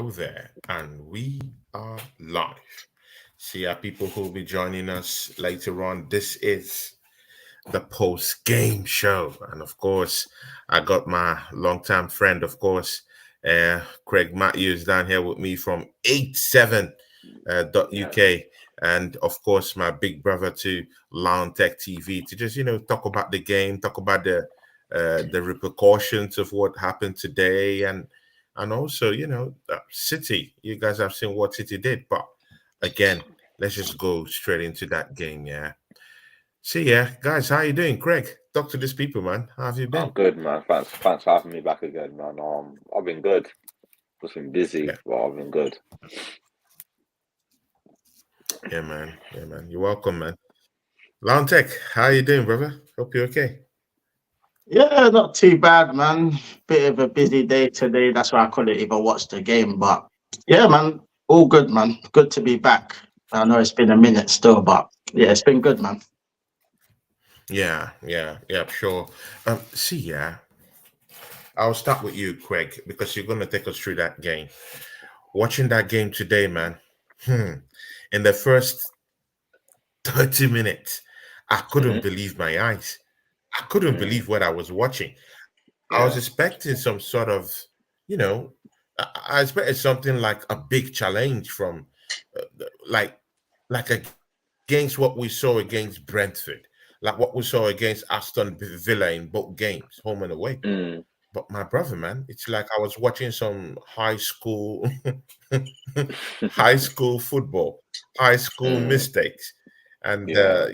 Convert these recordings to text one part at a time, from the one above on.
Hello there, and we are live. See our people who will be joining us later on. This is the post game show, and of course, I got my longtime friend, of course, Craig Matthews, down here with me from 87 dot Yeah. UK, and of course, my big brother to Lion Tech TV to just talk about the game, talk about the repercussions of what happened today, and also, City. You guys have seen what City did, but again, let's just go straight into that game. Yeah. See ya, guys. How you doing, Craig? Talk to these people, man. How have you I'm been? good, man. Thanks for having me back again, man. I've been good. Just been busy, Yeah, but I've been good. yeah, man. Yeah, man. You're welcome, man. Lounge Tech, how you doing, brother? Hope you're okay. Yeah, not too bad, man. Bit of a busy day today. That's why I couldn't even watch the game. But yeah, man, all good, man. Good to be back. I know it's been a minute still, but yeah, it's been good, man. Yeah, sure. Yeah, I'll start with you, Craig, because you're gonna take us through that game. Watching that game today, man. Hmm. In the first 30 minutes, I couldn't Hmm. believe my eyes. I couldn't Mm, believe what I was watching. I was yeah. expecting some sort of, you know, I expected something like a big challenge from, like, against what we saw against Brentford, like what we saw against Aston Villa in both games, home and away. Mm, But my brother, man, it's like I was watching some high school, high school football, high school mm, mistakes, and yeah.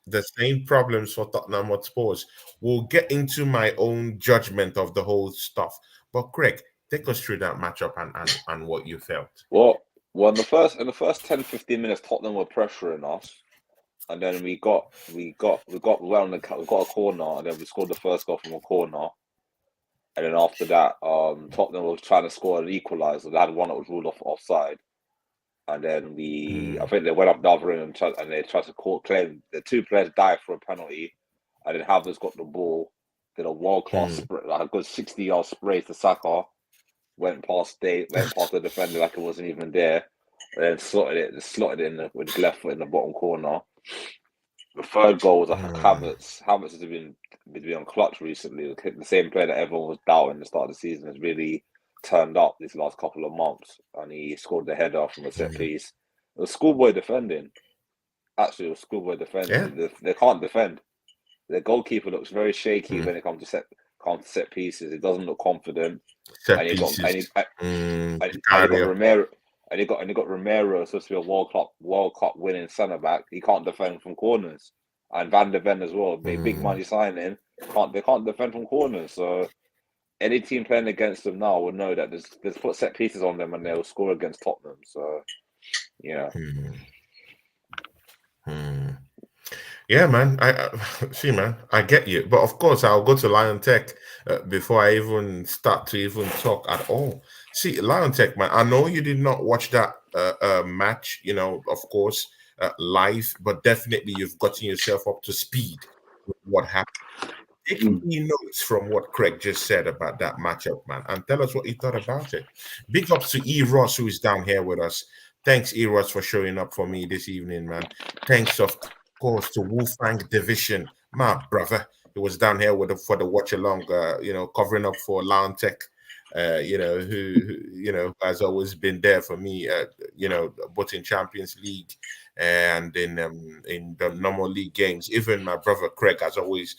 the same problems for Tottenham Hotspurs. We'll get into my own judgment of the whole stuff. But Craig, take us through that matchup and what you felt. Well, well, in the first 10, 15 minutes, Tottenham were pressuring us, and then we got a corner, and then we scored the first goal from a corner, and then after that, Tottenham was trying to score an equaliser. They had one that was ruled offside. And then I Mm, think they went up the other end and they tried to claim the two players died for a penalty, and then Havertz got the ball, did a world class mm, spray, like a good 60-yard spray to Saka, went past the defender like it wasn't even there, and then slotted it in with his left foot in the bottom corner. The third goal was a mm, Havertz. Havertz has been on clutch recently. The same player that everyone was doubting at the start of the season has really turned up these last couple of months, and he scored the header from a set mm. piece. It was schoolboy defending. Actually, it was schoolboy Yeah, defending. They can't defend. The goalkeeper looks very shaky mm. when it comes to set pieces. He doesn't look confident, Set and he got pieces. and he To and he got carry up. Romero. And he got Romero, supposed to be a World Cup winning centre back. He can't defend from corners, and Van de Ven as well, big Mm, money signing. They can't defend from corners. So any team playing against them now will know that there's put set pieces on them and they'll score against Tottenham. So yeah. mm, mm. Yeah, man. See, man. I get you, but of course, I'll go to Lion Tech before I even start to even talk at all. See, Lion Tech, man. I know you did not watch that match, of course, live, but definitely you've gotten yourself up to speed with what happened. Take Mm. any notes from what Craig just said about that matchup, man, and tell us what you thought about it. Big ups to E Ross, who is down here with us. Thanks, E Ross, for showing up for me this evening, man. Thanks, of course, to Wolfgang Division, my brother. He was down here for the watch along, covering up for Lawn Tech. Who has always been there for me. Both in Champions League and in the normal league games. Even my brother Craig has always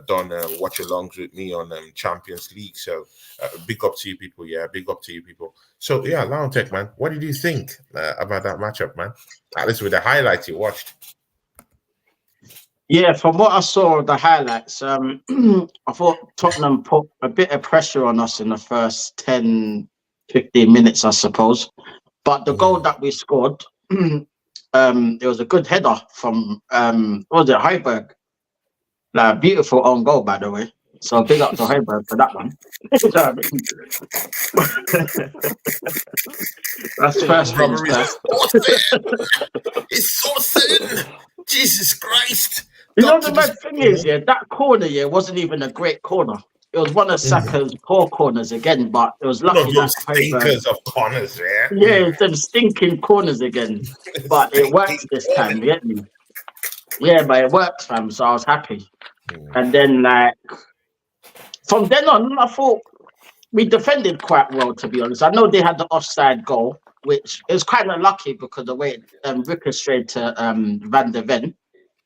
done watch alongs with me on Champions League. So big up to you people. Yeah, big up to you people. So yeah, Lion Tech, man, what did you think about that matchup, man? At least with the highlights you watched. Yeah, from what I saw of the highlights, I thought Tottenham put a bit of pressure on us in the first 10, 15 minutes, I suppose. But the goal Mm. that we scored, it was a good header from what was it, Heiberg? Like, beautiful own goal, by the way. So big up to Heiberg for that one. You know what I mean? That's Your first things brother is first. awesome. It's awesome. Jesus Christ. You know Talk the to this mad thing people, is, man. yeah, that corner, yeah, wasn't even a great corner. it was one of Mhm. Saka's poor corners again, but it was One of lucky that those Højbjerg, stinkers of corners, yeah. yeah, them stinking corners again. But it worked Stinking this time, corners. you get me? Yeah, but it worked, fam. So I was happy. Mm. And then, like, from then on, I thought we defended quite well, to be honest. I know they had the offside goal, which is kind of lucky because the way it ricocheted to Van der Ven,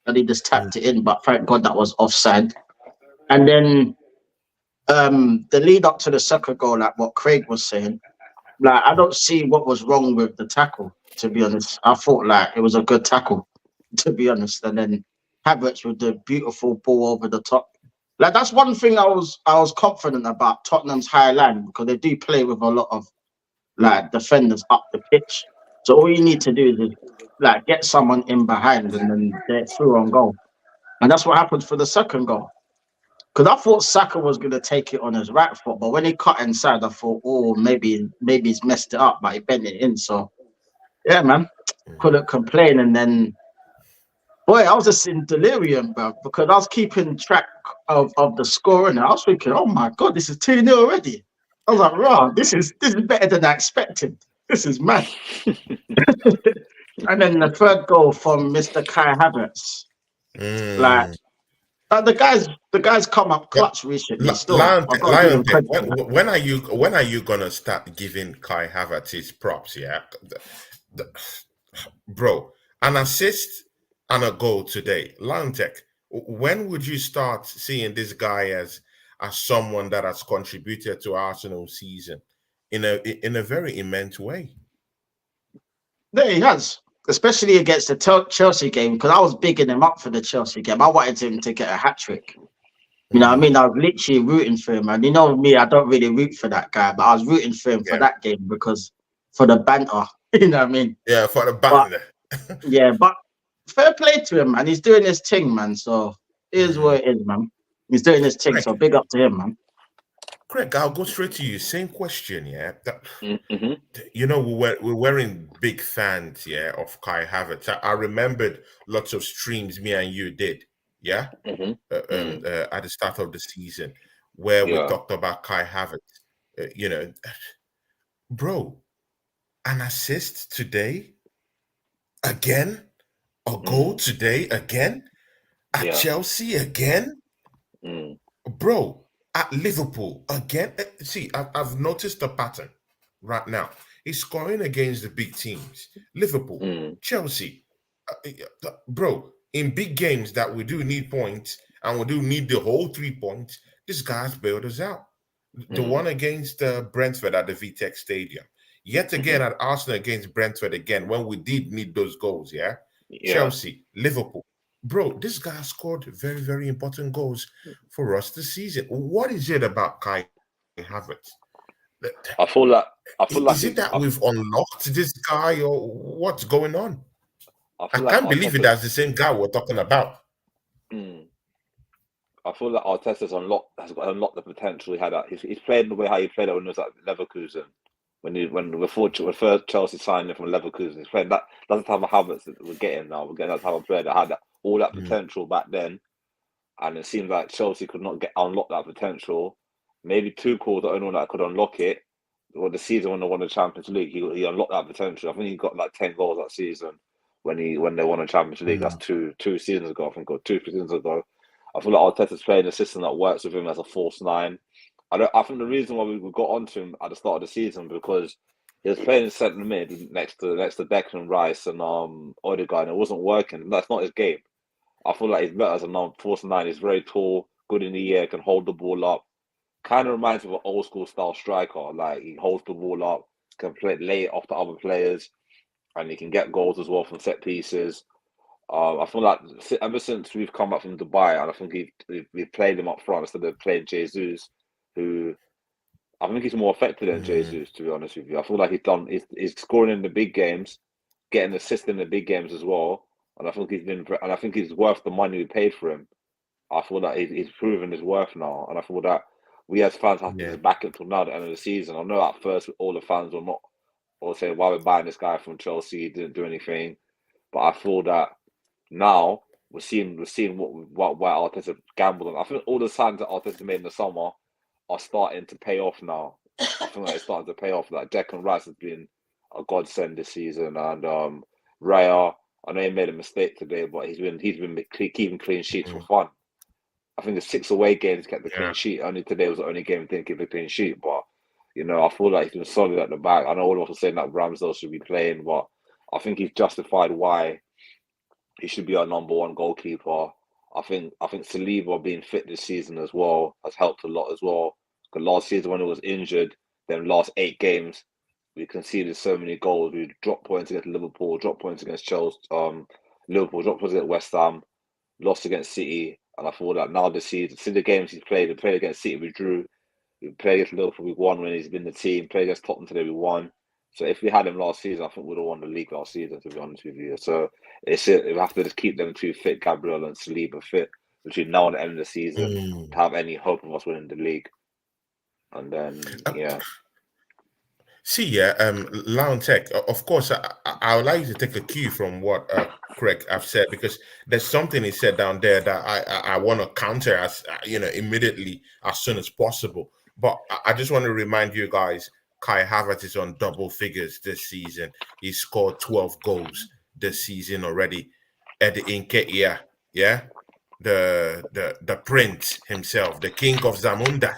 and he just tapped it in. But thank God that was offside. And then the lead up to the second goal, like what Craig was saying, like I don't see what was wrong with the tackle. To be honest, I thought like it was a good tackle. To be honest, and then Havertz with the beautiful ball over the top. Like that's one thing I was confident about Tottenham's high line because they do play with a lot of like defenders up the pitch. So all you need to do is like get someone in behind and then they're through on goal. And that's what happened for the second goal. Because I thought Saka was going to take it on his right foot, but when he cut inside, I thought, oh, maybe he's messed it up, but he bent it in. So yeah, man, couldn't complain. And then, boy, I was just in delirium, bro, because I was keeping track of the score, and I was thinking, oh my god, this is 2-0 already. I was like, wow, this is better than I expected. This is mad. And then the third goal from Mr. Kai Havertz, like. Mm. The guys come up Yeah. clutch recently. Still, I've got to give Lion them Tech, credit for that. when are you gonna start giving Kai Havertz his props? Yeah, the- bro, an assist and a goal today. Lion Tech, when would you start seeing this guy as someone that has contributed to Arsenal's season in a very immense way? There he has, especially against the Chelsea game, because I was bigging him up for the Chelsea game. I wanted him to get a hat trick. You know what I mean? I was literally rooting for him. And you know me, I don't really root for that guy, but I was rooting for him for Yeah, that game because for the banter. You know what I mean? yeah, for the But back. yeah, but fair play to him, man. He's doing his thing, man. So it is what it is, man. He's doing his thing. So big up to him, man. Craig, I'll go straight to you. Same question, yeah. Mm-hmm. You know, we weren't big fans, yeah, of Kai Havertz. I remembered lots of streams me and you did, yeah, Mm-hmm. at the start of the season, where we Yeah. talked about Kai Havertz. You know, bro, an assist today again, a goal Mm. today again, at Yeah. Chelsea again. Mm. Bro, at Liverpool again. See, I've noticed a pattern right now. He's scoring against the big teams. Liverpool, Mm. Chelsea. Bro, in big games that we do need points and we do need the whole 3 points, this guy's bailed us out. The Mm. one against Brentford at the VTech Stadium. Yet again Mm-hmm. at Arsenal against Brentford again when we did need those goals, yeah? Yeah. Chelsea, Liverpool. Bro, this guy scored very, very important goals for us this season. What is it about Kai Havertz? I feel like I feel like Is it he's that we've unlocked this guy or what's going on? I I feel like can't believe it. Arteta. That's the same guy we're talking about. Mm, I feel like has got unlocked the potential he had. He's played the way how he played it when he was at Leverkusen. When before first Chelsea signed him from Leverkusen, he's playing that. That's the type of habits that we're getting now. We're getting that type of player that had all that Mm, potential back then, and it seems like Chelsea could not unlock that potential. Maybe Tuchel, the only one that could unlock it. Well, the season when they won the Champions League, he unlocked that potential. I think he got like 10 goals that season when they won the Champions League. That's mm, two seasons ago, I think, or 2 3 seasons ago. I feel like Arteta's playing a system that works with him as a false nine. I think the reason why we got onto him at the start of the season because he was playing in centre mid next to Declan Rice and Odegaard, and it wasn't working. That's not his game. I feel like he's better as a false nine. He's very tall, good in the air, can hold the ball up. Kind of reminds me of an old school style striker. Like he holds the ball up, can play lay it off the other players, and he can get goals as well from set pieces. I feel like ever since we've come back from Dubai, and I think we've played him up front instead of playing Jesus, who I think he's more effective than mm, Jesus. To be honest with you, I feel like he's scoring in the big games, getting assists in the big games as well, and I think he's worth the money we paid for him. I feel that he's proven his worth now, and I feel that we as fans have to yeah. just back him till now the end of the season. I know at first all the fans will not or say why we're buying this guy from Chelsea, he didn't do anything, but I feel that now we're seeing what Arteta gambled on. I think all the signs that Arteta made in the summer are starting to pay off now. I think like it's starting to pay off. Like Declan Rice has been a godsend this season, and Raya. I know he made a mistake today, but he's been keeping clean sheets for fun. I think the 6 away games kept the clean sheet. Only today was the only game didn't keep the clean sheet. But I feel like he's been solid at the back. I know all of us are saying that Ramsdale should be playing, but I think he's justified why he should be our number one goalkeeper. I think Saliba being fit this season as well has helped a lot as well. Because last season when he was injured, then last 8 games we conceded so many goals. We dropped points against Liverpool, dropped points against Chelsea, Liverpool, dropped points against West Ham, lost against City. And I thought that now this season, see the games he's played, we played against City, we drew. We played against Liverpool, we won when he's been the team. Played against Tottenham today, we won. So if we had him last season, I think we'd have won the league last season, to be honest with you. So we have to just keep them two fit, Gabriel and Saliba fit, between now and the end of the season to have any hope of us winning the league. And then, See, Lounge Tech, of course, I would like you to take a cue from what Craig have said, because there's something he said down there that I want to counter as immediately as soon as possible. But I just want to remind you guys, Kai Havertz is on double figures this season. He scored 12 goals this season already. Eddie Nketiah, the prince himself, the king of Zamunda,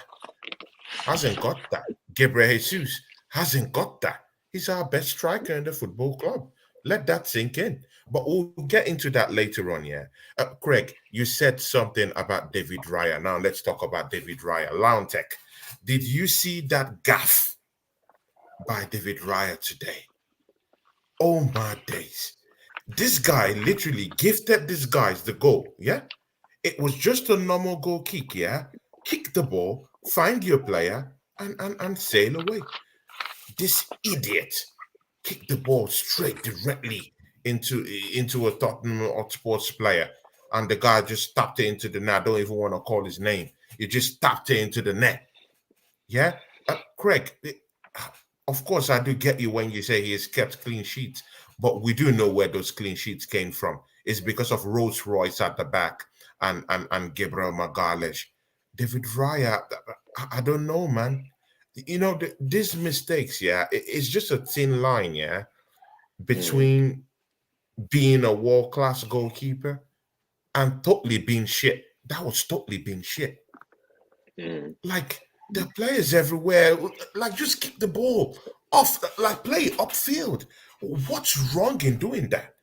hasn't got that. Gabriel Jesus hasn't got that. He's our best striker in the football club. Let that sink in. But we'll get into that later on, Craig, you said something about David Raya. Now let's talk about David Raya. Lountek, did you see that gaff by David Raya today? Oh my days. This guy literally gifted these guys the goal, It was just a normal goal kick, Kick the ball, find your player, and sail away. This idiot kicked the ball straight directly into a Tottenham Hotspur's player, and the guy just tapped it into the net. I don't even want to call his name. He just tapped it into the net. Craig, of course I do get you when you say he has kept clean sheets, but we do know where those clean sheets came from. It's because of Rolls Royce at the back and Gabriel Magalhaes. David Raya, I don't know, man. These mistakes, it's just a thin line, between being a world-class goalkeeper and totally being shit. That was totally being shit. Like, the players everywhere, like, just kick the ball off, like, play upfield. What's wrong in doing that?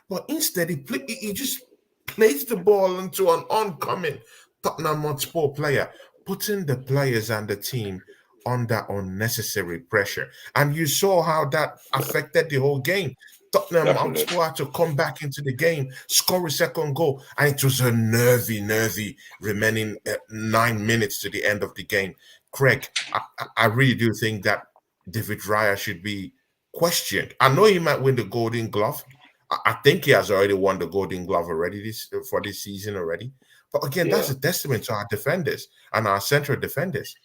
But instead, he just plays the ball into an oncoming Tottenham Hotspur player, putting the players and the team under unnecessary pressure. And you saw how that affected the whole game. Tottenham Hotspur had to come back into the game, score a second goal, and it was a nervy remaining 9 minutes to the end of the game. Craig, I really do think that David Raya should be questioned. I know he might win the Golden Glove. I think he has already won the Golden Glove already for this season already. But again, that's a testament to our defenders and our central defenders.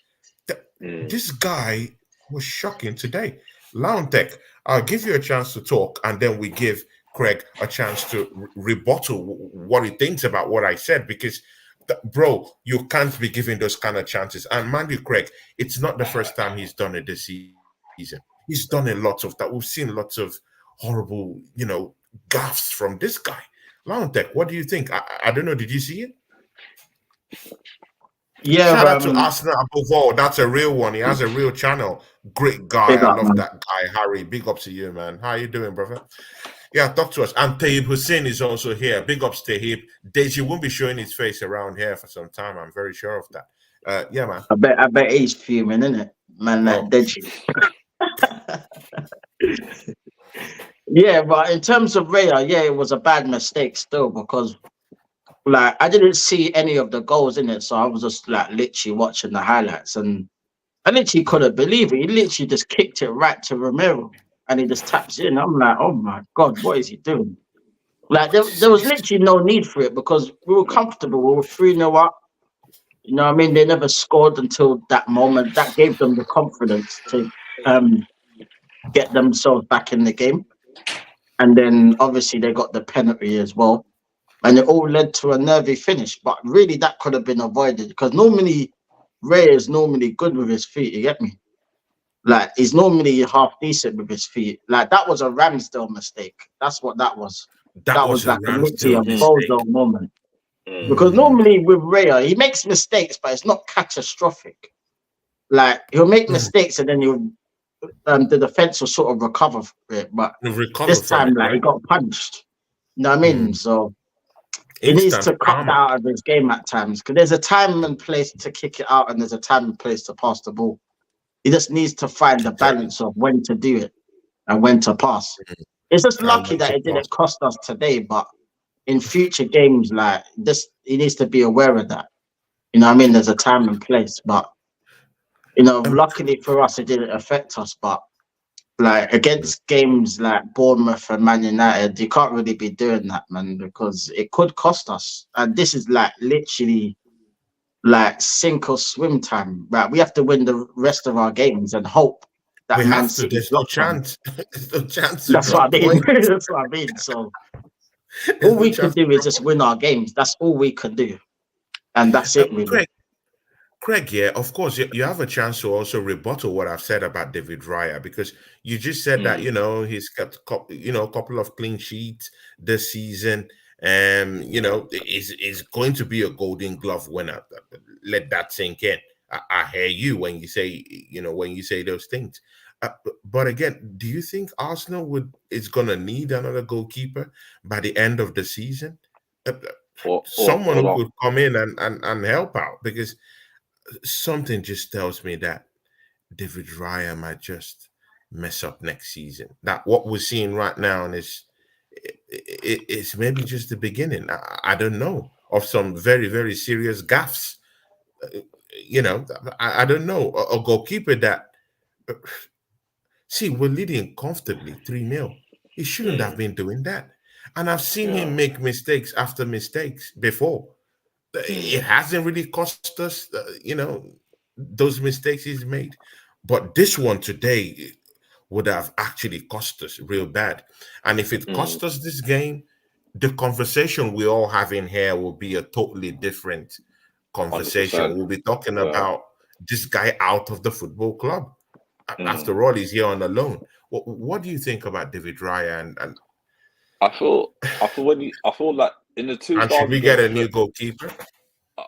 This guy was shocking today. Lountek, I'll give you a chance to talk, and then we give Craig a chance to rebuttal what he thinks about what I said, because, bro, you can't be giving those kind of chances. And mind you, Craig, it's not the first time he's done it this season. He's done a lot of that. We've seen lots of horrible, gaffes from this guy. Lountek, what do you think? I don't know. Did you see it? Yeah, shout out to Arsenal above all. That's a real one. He has a real channel. Great guy. I love that guy, Harry. Big up to you, man. How you doing, brother? Yeah, talk to us. And Taib Hussein is also here. Big ups to Taib. Deji won't be showing his face around here for some time. I'm very sure of that. Yeah, man. I bet he's fuming, isn't it? Man, that Deji. Yeah, but in terms of Raya, it was a bad mistake still, because like I didn't see any of the goals in it, so I was just like literally watching the highlights, and I literally couldn't believe it. He literally just kicked it right to Romero, and he just taps in. I'm like, oh my god, what is he doing? Like there was literally no need for it, because we were comfortable. We were 3-0 up. You know what I mean? They never scored until that moment. That gave them the confidence to get themselves back in the game. And then obviously they got the penalty as well. And it all led to a nervy finish. But really that could have been avoided, because normally Ray is normally good with his feet. You get me? Like he's normally half decent with his feet. Like that was a Ramsdale mistake. That's what that was. That That was was a like a literally Ramsdale a Mm, mistake. bozo moment. Because mm, Mm, normally with Raya, he makes mistakes, but it's not catastrophic. Like he'll make mm. mistakes and then the defense will sort of recover from it. But Recover this from time, it, like he right? got punched. You know what I mean? Mm. So he needs Instant to cut that karma. out of his game at times. Because there's a time and place to kick it out, and there's a time and place to pass the ball. He just needs to find the Exactly. balance of when to do it and when to pass. It's just And lucky when that to it pass. didn't cost us today, but in future games, like this, he needs to be aware of that. You know what I mean? There's a time and place, but Um, luckily for us, it didn't affect us. But like against games like Bournemouth and Man United, you can't really be doing that, man, because it could cost us. And this is like literally like sink or swim time. Right? We have to win the rest of our games and hope we that Man have to. City There's no drop some. chance. There's no chance to That's what I drop mean. points. That's what I mean. So There's all no we can chance to do is drop just win our games. That's all we can do, and that's points. it, really. Craig, yeah, of course, you have a chance to also rebuttal what I've said about David Raya because you just said that mm, he's got a couple of clean sheets this season, is going to be a Golden Glove winner. Let that sink in. I hear you when you say those things. But again, do you think Arsenal is gonna need another goalkeeper by the end of the season? Someone hold who on. could come in and help out because something just tells me that David Raya might just mess up next season. That what we're seeing right now it's maybe just the beginning. I don't know of some very very serious gaffes. Uh, I don't know a goalkeeper that see we're leading comfortably 3-0. He shouldn't have Mm, been doing that. And I've seen yeah. him make mistakes after mistakes before. It Mm, hasn't really cost us, those mistakes he's made. But this one today would have actually cost us real bad. And if it mm, cost us this game, the conversation we all have in here will be a totally different conversation. 100%. We'll be talking Yeah. about this guy out of the football club. Mm. After all, he's here on a loan. What do you think about David Raya I feel I feel I feel like in the two and should derby we get games, a new goalkeeper?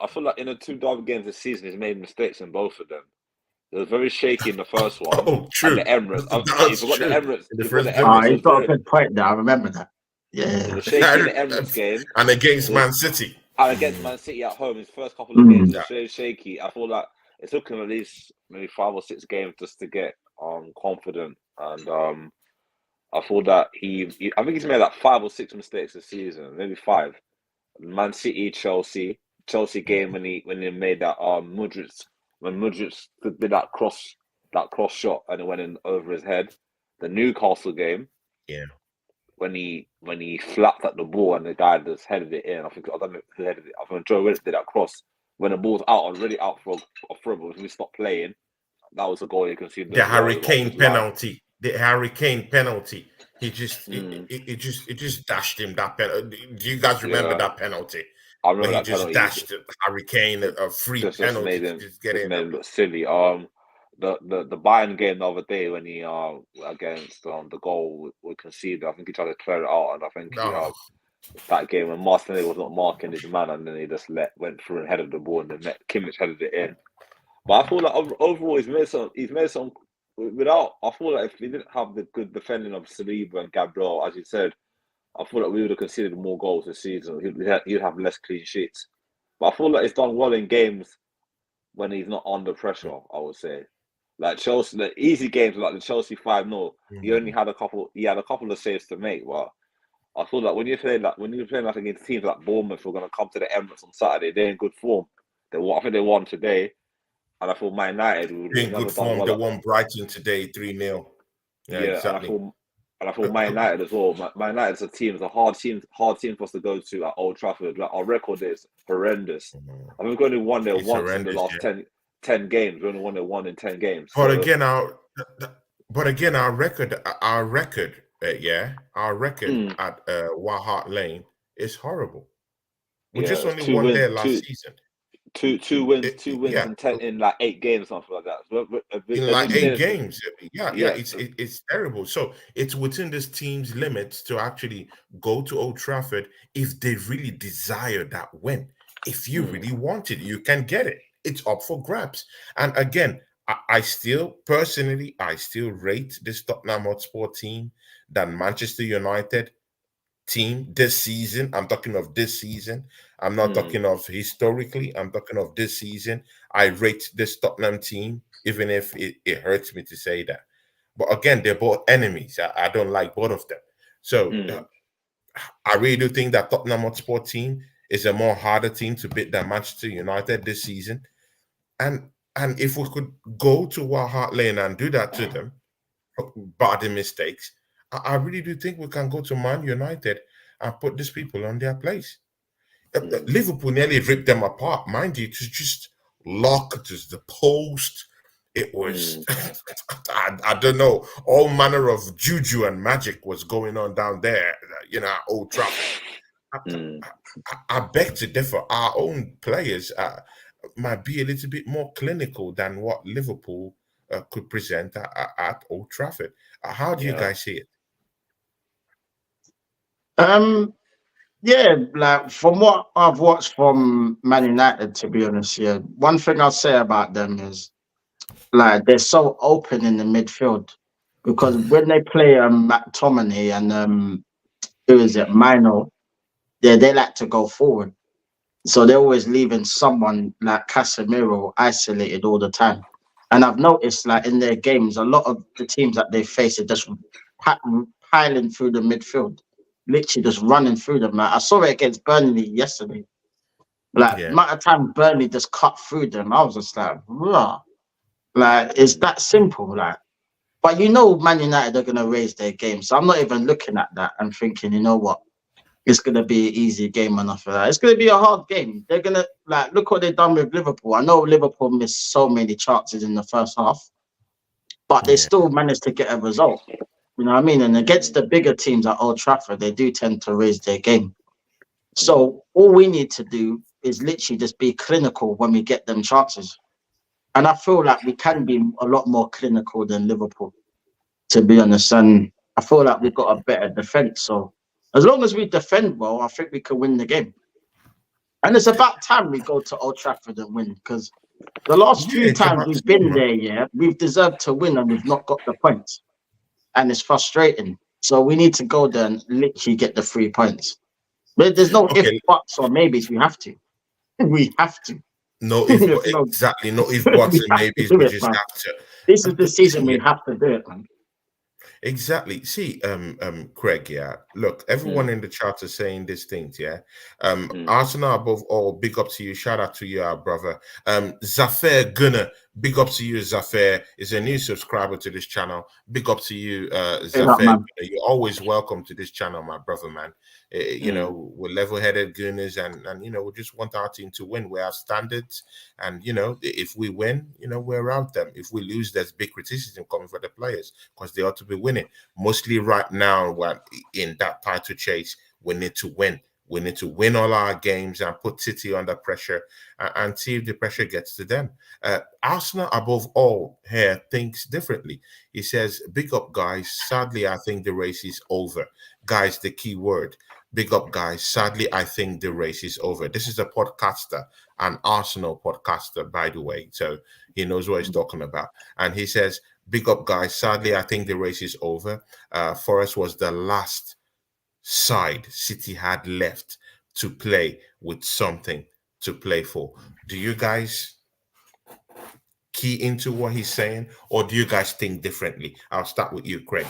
I feel like in the two derby games this season, he's made mistakes in both of them. It was very shaky in the first one, Oh, and the true. Emirates. You That's forgot the true. Emirates. In the You forgot the first Emirates. game. It He's was got a very. good point there. I remember that. It Yeah. was shaky in the Emirates game. And It against was Man City. and against Man City at home. His first couple of games Mm. was very shaky. I feel like it took him at least maybe 5 or 6 games just to get confident, and I thought that I think he's made like 5 or 6 mistakes this season, maybe 5. Man City, Chelsea game when he made that when Mudryk did that cross shot and it went in over his head. The Newcastle game Yeah. when he flapped at the ball and the guy just headed it in. I don't know who headed it. I think Joe Willock did that cross when the ball's out already out for a throw. But if we stop playing, that was a goal you conceded The as well. It was off his hurricane line. penalty. The hurricane penalty. He just Mm, it just dashed him that penalty. Do you guys remember yeah, that penalty? I Where remember he that just penalty. dashed Hurricane a free Just penalty made to him just get in. look silly. The Bayern game the other day when he against the goal we conceded, I think he tried to clear it out, and I think he Oh, that game when Martinelli was not marking his man, and then he just went through and headed the ball, and then Kimmich headed it in. But I feel like overall he's made some without. I feel like if he didn't have the good defending of Saliba and Gabriel, as you said, I feel like we would have conceded more goals this season. He'd have less clean sheets. But I feel like he's done well in games when he's not under pressure. I would say, like Chelsea, the easy games like the Chelsea 5-0, he only mm. had a couple. He had a couple of saves to make. But I feel like when you're playing like against teams like Bournemouth, who are going to come to the Emirates on Saturday, they're in good form. I think they won today, and I feel Man United would In never good done form. well. They won Brighton today 3-0. Yeah, Yeah, exactly. and I feel Man United as well. Man United's a team, it's a hard team for us to go to at Old Trafford. Like our record is horrendous. I mean, we've only won there It's once in the horrendous, last yeah. 10 games. We only won there 1 in 10 games. But So, again, our record mm, at White Hart Lane is horrible. We yeah, just it's only won there last season. Two wins Yeah, in 10 in like 8 games, something like that. So, in as we like eight say, games. Yeah, yeah, yeah, it's terrible. So it's within this team's limits to actually go to Old Trafford if they really desire that win. If you mm, really want it, you can get it. It's up for grabs. And again, I still personally, I still rate this Tottenham Hotspur team than Manchester United team this season. I'm talking of this season. I'm not mm, talking of historically. I'm talking of this season. I rate this Tottenham team, even if it hurts me to say that. But again, they're both enemies. I don't like both of them. So mm, I really do think that Tottenham Hotspur team is a more harder team to beat than Manchester United this season. And and if we could go to White Hart Lane and do that to them, bar the mistakes, I really do think we can go to Man United and put these people on their place. mm, Liverpool nearly ripped them apart, mind you. It was just locked to the post. It was, mm, I don't know, all manner of juju and magic was going on down there, at Old Trafford. I, mm, I beg to differ. Our own players might be a little bit more clinical than what Liverpool could present at Old Trafford. How do you yeah, guys see it? Um, yeah, like from what I've watched from Man United, to be honest, yeah, one thing I'll say about them is like they're so open in the midfield because when they play McTominay and who is it, Mino, yeah, they like to go forward. So they're always leaving someone like Casemiro isolated all the time. And I've noticed like in their games, a lot of the teams that they face are just pa- piling through the midfield, literally just running through them. Like I saw it against Burnley yesterday. Like Yeah, amount of time Burnley just cut through them, I was just like, rah. Like it's mm, that simple. Like, but Man United are gonna raise their game, so I'm not even looking at that and thinking, you know what? It's gonna be an easy game or nothing like that. It's gonna be a hard game. They're gonna like look what they've done with Liverpool. I know Liverpool missed so many chances in the first half, but they yeah, still managed to get a result. You know what I mean? And against mm, the bigger teams at Old Trafford, they do tend to raise their game. So all we need to do is literally just be clinical when we get them chances. And I feel like we can be a lot more clinical than Liverpool, to be honest. And I feel like we've got a better defense. So as long as we defend well, I think we can win the game. And it's about time we go to Old Trafford and win because the last yeah. few It's times about we've time, been man. there, yeah, we've deserved to win and we've not got the points. And it's frustrating. So we need to go there and literally get the 3 points. But there's no if, Okay, buts, or maybes. We have to. We have to. no if There's no, exactly no if buts we and have to maybes. do We it, just man. have to. This is the season See, we have to do it, man. exactly. See, Craig, yeah. Look, everyone mm, in the chat is saying these things, yeah. mm. Arsenal above all, big up to you. Shout out to you, our brother. Zafer Gunner, big up to you, Zafer. Is a new subscriber to this channel. Big up to you, Straight up, Zafer. man. You're always welcome to this channel, my brother, man. Mm, We're level-headed Gunners, and we just want our team to win. We have standards, and if we win, we're out them. If we lose, there's big criticism coming for the players because they ought to be winning. Mostly right now, we're in that title chase. We need to win. We need to win all our games and put City under pressure and see if the pressure gets to them. Arsenal, above all, here thinks differently. He says, "Big up, guys. Sadly, I think the race is over." Guys, the key word. Big up, guys. Sadly, I think the race is over. This is a podcaster, an Arsenal podcaster, by the way. So he knows what he's talking about. And he says, "Big up, guys. Sadly, I think the race is over. Forest was the last side City had left to play with something to play for." Do you guys key into what he's saying, or do you guys think differently? I'll start with you, Craig.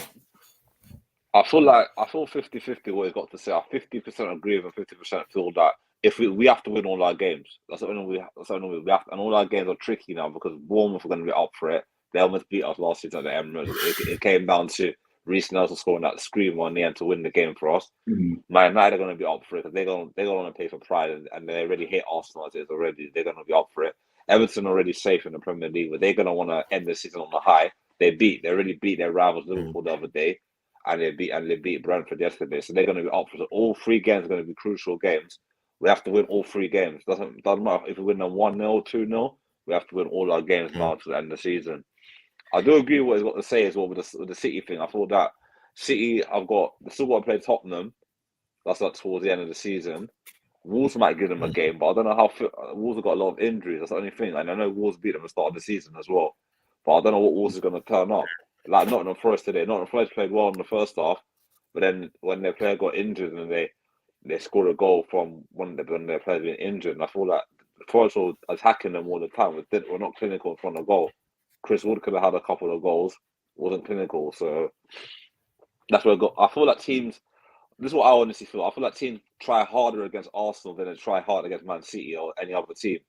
I feel 50-50 what he's got to say. I 50% agree with and 50% feel that if we have to win all our games. That's something we have to, and all our games are tricky now because Bournemouth are going to be up for it. They almost beat us last season at the Emirates. It came down to Reece Nelson scoring that screamer on the end to win the game for us. Mhm. Man United are going to be up for it because they're going to pay for pride and they already hate Arsenal as it is already. They're going to be up for it. Everton already safe in the Premier League, but they're going to want to end the season on the high. They already beat their rivals Mm. Liverpool the other day, and they beat Brentford yesterday. So they're going to be up for it. So all 3 games are going to be crucial games. we have to win all 3 games. Doesn't matter if we win them 1-0, 2-0. We have to win all our games now to the end of the season. I do agree with what he's got to say as well with the City thing. I thought that City, they still got to play Tottenham. That's like towards the end of the season. Wolves might give them a game, but I don't know how Wolves have got a lot of injuries. That's the only thing. And I know Wolves beat them at the start of the season as well. But I don't know what Wolves is going to turn up. Like Nottingham Forest today. Nottingham Forest played well in the first half, but then when their player got injured and they scored a goal from when their players been injured, and I feel like Forest was attacking them all the time. We're not clinical in front of goal. Chris Wood could have had a couple of goals, wasn't clinical. So that's where I feel like teams. This is what I honestly feel. I feel like teams try harder against Arsenal than they try hard against Man City or any other team.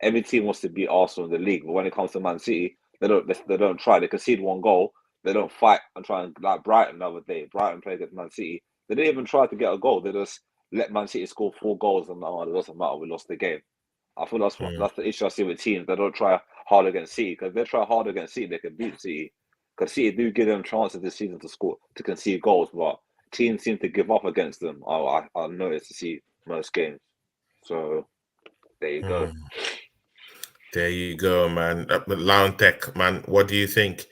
Every team wants to beat Arsenal in the league, but when it comes to Man City, they don't try. They concede 1 goal. They don't fight and try and like Brighton the other day. Brighton played against Man City. They didn't even try to get a goal. They just let Man City score 4 goals and it doesn't matter. We lost the game. I feel that's the issue I see with teams. They don't try hard against City because if they try hard against City, they can beat City. Because City do give them chances this season to concede goals, but teams seem to give up against them. I noticed to see most games. So there you go. There you go, man. Lion Tech, man. What do you think?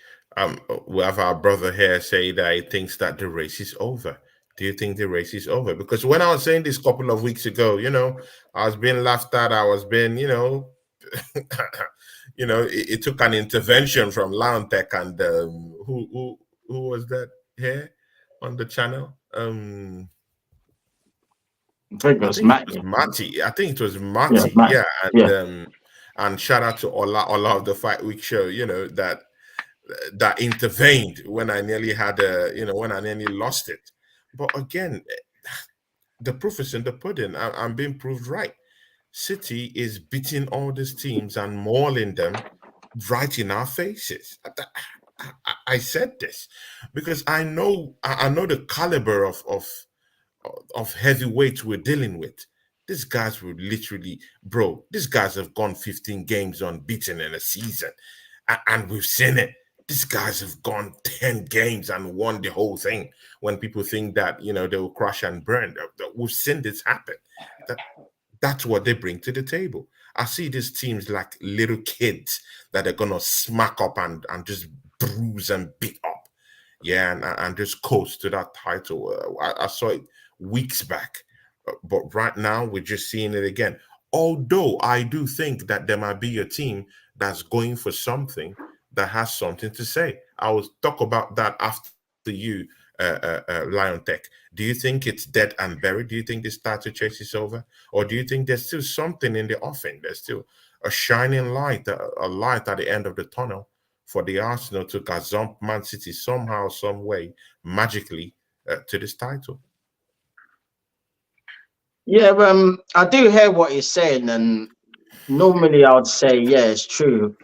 We have our brother here say that he thinks that the race is over. Do you think the race is over? Because when I was saying this a couple of weeks ago, I was being laughed at. I was being, it took an intervention from Lion Tech and who was that here on the channel? I think it was Matty. Matty. I think it was Matty. Yeah, and shout out to Ola of the Fight Week show. That intervened when I nearly had when I nearly lost it. But again, the proof is in the pudding. I'm being proved right. City is beating all these teams and mauling them right in our faces. I said this because I know the caliber of heavyweights we're dealing with. These guys were literally, bro, these guys have gone 15 games unbeaten in a season. And we've seen it. These guys have gone 10 games and won the whole thing. When people think that, they will crash and burn, we've seen this happen. That's what they bring to the table. I see these teams like little kids that are going to smack up and just bruise and beat up. Yeah, and just coast to that title. I saw it weeks back. But right now, we're just seeing it again. Although I do think that there might be a team that's going for something that has something to say. I will talk about that after you, Lion Tech. Do you think it's dead and buried? Do you think this title chase is over? Or do you think there's still something in the offing? There's still a shining light, a light at the end of the tunnel for the Arsenal to gazump Man City somehow, some way, magically to this title? Yeah, I do hear what he's saying, and normally I would say, yeah, it's true.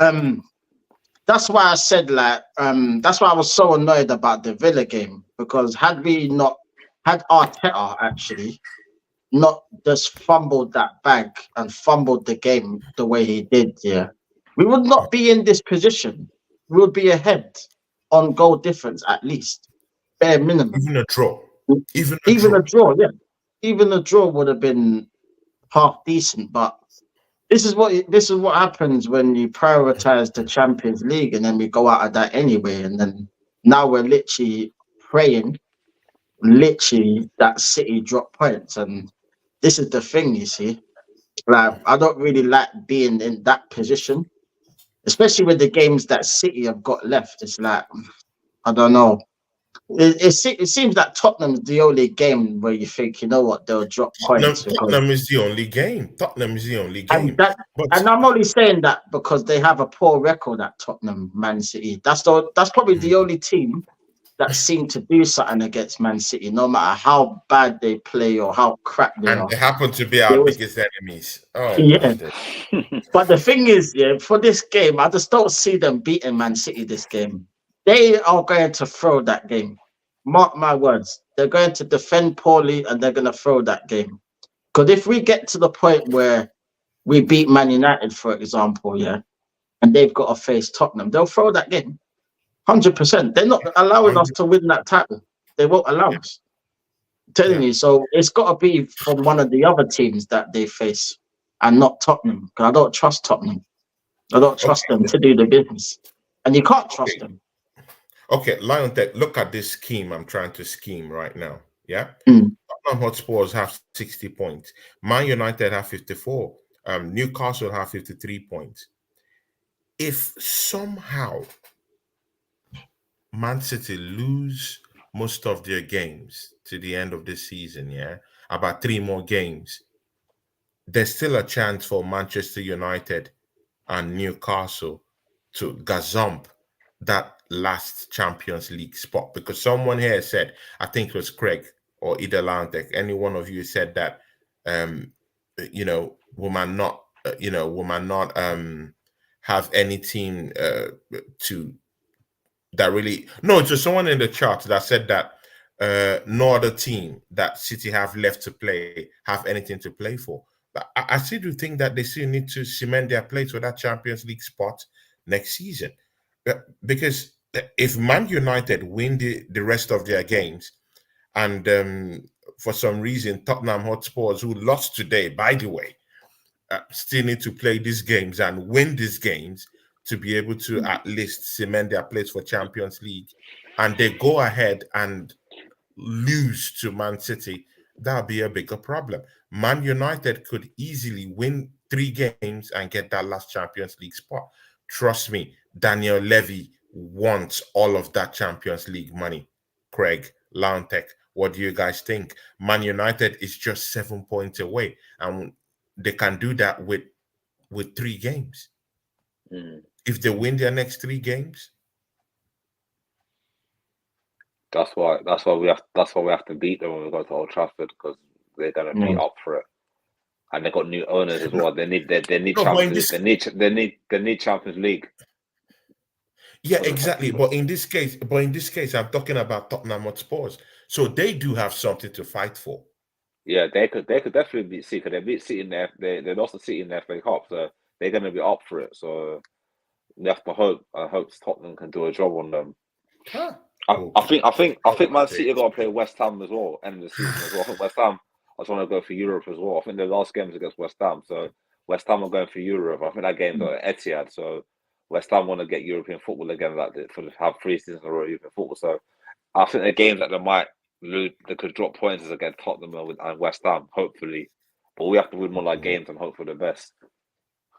That's why I said that's why I was so annoyed about the Villa game, because had Arteta actually not just fumbled that bag and fumbled the game the way he did, yeah, we would not be in this position. We would be ahead on goal difference at least, bare minimum. Even a draw. Even a draw, yeah. Even a draw would have been half decent, but this is what happens when you prioritize the Champions League, and then we go out of that anyway. And then now we're literally praying, that City drop points. And this is the thing, you see. Like, I don't really like being in that position, especially with the games that City have got left. It's like, I don't know. It seems that Tottenham's the only game where you think, you know what, they'll drop points. Tottenham is the only game. And I'm only saying that because they have a poor record at Tottenham, Man City. That's probably the only team that seem to do something against Man City, no matter how bad they play or how crap they are. And they happen to be our biggest enemies. Oh, yeah. But the thing is, yeah, for this game, I just don't see them beating Man City this game. They are going to throw that game. Mark my words. They're going to defend poorly and they're going to throw that game. Because if we get to the point where we beat Man United, for example, yeah, and they've got to face Tottenham, they'll throw that game. 100%. They're not allowing us to win that title. They won't allow us. telling Yeah. you. So it's got to be from one of the other teams that they face, and not Tottenham. Because I don't trust Tottenham. I don't trust Okay. them to do the business, and you can't trust Okay. them. Okay. Lion Tech, look at this scheme I'm trying to scheme right now. Yeah. Mm. Tottenham Hotspurs have 60 points. Man United have 54. Newcastle have 53 points. If somehow Man City lose most of their games to the end of the season, yeah, about three more games, there's still a chance for Manchester United and Newcastle to gazump that last Champions League spot, because someone here said, I think it was Craig or either Lantek, any one of you said that, um, will man not have any team to that really no, it was someone in the chat that said that no other team that City have left to play have anything to play for. But I still do think that they still need to cement their place for that Champions League spot next season. Because if Man United win the rest of their games, and for some reason Tottenham Hotspurs, who lost today, by the way, still need to play these games and win these games to be able to at least cement their place for Champions League, and they go ahead and lose to Man City, that'll be a bigger problem. Man United could easily win three games and get that last Champions League spot. Trust me, Daniel Levy wants all of that Champions League money. Craig, Launtek, what do you guys think? Man United is just 7 points away, and they can do that with three games. Mm. If they win their next three games, That's why we have to beat them when we go to Old Trafford, because they're gonna be Yeah. up for it, and they got new owners as well. They need no, but in Champions League. this They need Champions League. yeah, So exactly. But in this case, I'm talking about Tottenham Hotspurs. So they do have something to fight for. yeah, they could definitely beat City. 'Cause they beat City in there. They lost to City in the FA Cup, so they're gonna be up for it. So we have to hope. I hope Tottenham can do a job on them. Huh? I, Oh, I think I think I oh think my Man City are days. gonna play West Ham as well, end of the season as well. I think West Ham I just want to go for Europe as well. I think the last game is against West Ham, so West Ham are going for Europe. I think that game's at Etihad, so West Ham want to get European football again, like have 3 seasons in a row European football. So I think the games that they might lose, they could drop points is against Tottenham and West Ham, hopefully. But we have to win more like Mhm. games and hope for the best.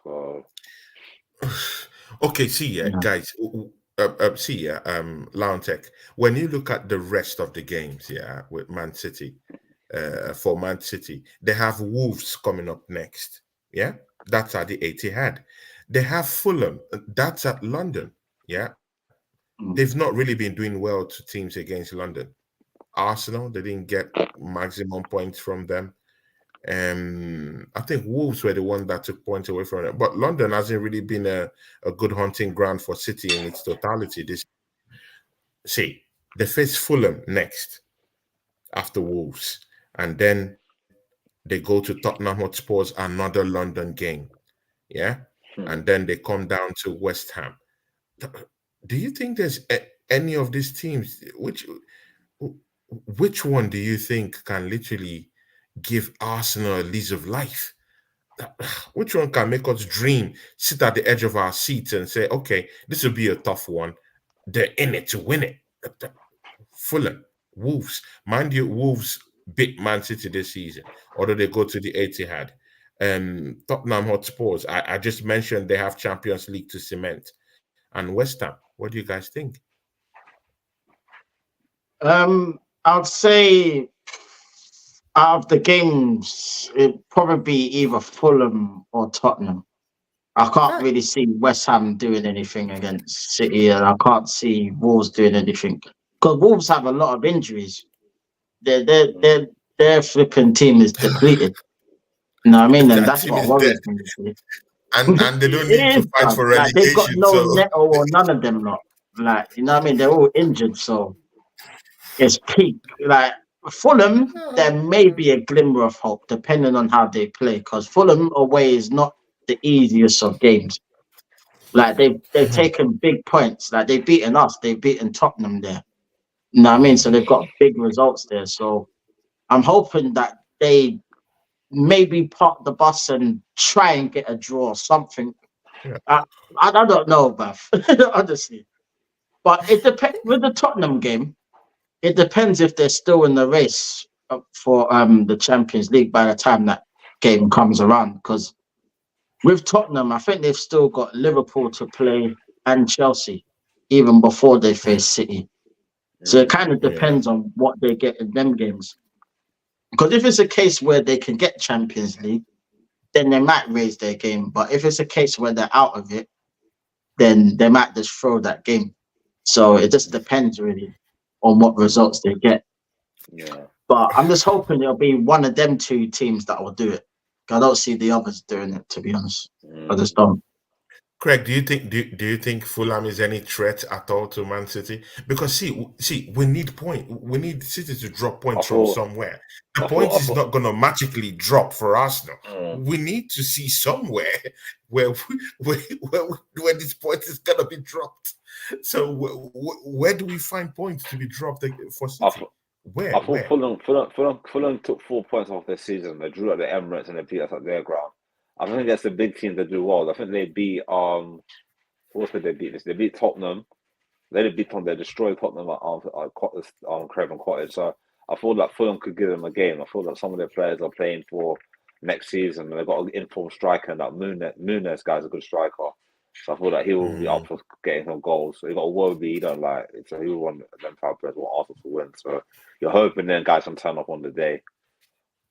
So Okay, see, yeah, Yeah. guys, see, yeah, Launtek, when you look at the rest of the games, yeah, with Man City, for Man City, they have Wolves coming up next. Yeah, that's at the Etihad. They have Fulham, that's at London. Yeah, they've Mm. not really been doing well to teams against London. Arsenal, they didn't get maximum points from them. I think Wolves were the one that took points away from it. But London hasn't really been a good hunting ground for City in its totality. This see, they face Fulham next after Wolves, and then they go to Tottenham Hotspur's another London game. Yeah, and hmm. then they come down to West Ham. Do you think there's any of these teams which one do you think can literally give Arsenal a lease of life? Which one can make us dream, sit at the edge of our seats and say, okay, this will be a tough one. They're in it to win it. Fulham, Wolves. Mind you, Wolves beat Man City this season, although they go to the Etihad. Tottenham Hotspurs, I just mentioned they have Champions League to cement. And West Ham, what do you guys think? I'd say out of the games, it'd probably be either Fulham or Tottenham. I can't Huh. really see West Ham doing anything against City, and I can't see Wolves doing anything because Wolves have a lot of injuries. Their their Hmm. their their flipping team is depleted. You know what I mean? And That that's team what is dead. worries me. You And they see. don't need It to is, fight bruv. for Like they've got relegation. no So Neto or none of them lot. Like you know what I mean? They're all injured, so it's peak. Like Fulham, there may be a glimmer of hope depending on how they play, because Fulham away is not the easiest of games. Like they've taken big points. Like they've beaten us. They've beaten Tottenham there. You know what I mean? So they've got big results there. So I'm hoping that they maybe park the bus and try and get a draw or something. Yeah. I don't know, Bath, honestly. But it depends with the Tottenham game. It depends if they're still in the race for the Champions League by the time that game comes around. Because with Tottenham, I think they've still got Liverpool to play and Chelsea even before they face City. So it kind of Yeah. depends on what they get in them games. Because if it's a case where they can get Champions League, then they might raise their game. But if it's a case where they're out of it, then they might just throw that game. So it just depends really on what results they get. Yeah. But I'm just hoping it'll be one of them two teams that will do it. I don't see the others doing it, to be honest. I just don't. Craig, do you think Fulham is any threat at all to Man City? Because see, we need City to drop points from somewhere. The point is not going to magically drop for Arsenal. We need to see somewhere where this point is going to be dropped. So where do we find points to be dropped for City? Where? I thought Fulham took 4 points off their season. They drew at the Emirates and they beat us at their ground. I think that's the big team that do well. I think they beat what did they beat this? They beat Tottenham. They didn't beat Tottenham. They destroyed Tottenham at Craven Cottage. So I thought that Fulham could give them a game. I thought that some of their players are playing for next season. And they've got an informed striker, and that Muniz guy's a good striker. So I thought that he will be up for getting some goals. So you got a Wobie, so he will want them type of players want Arsenal to win. So you're hoping then guys can turn up on the day.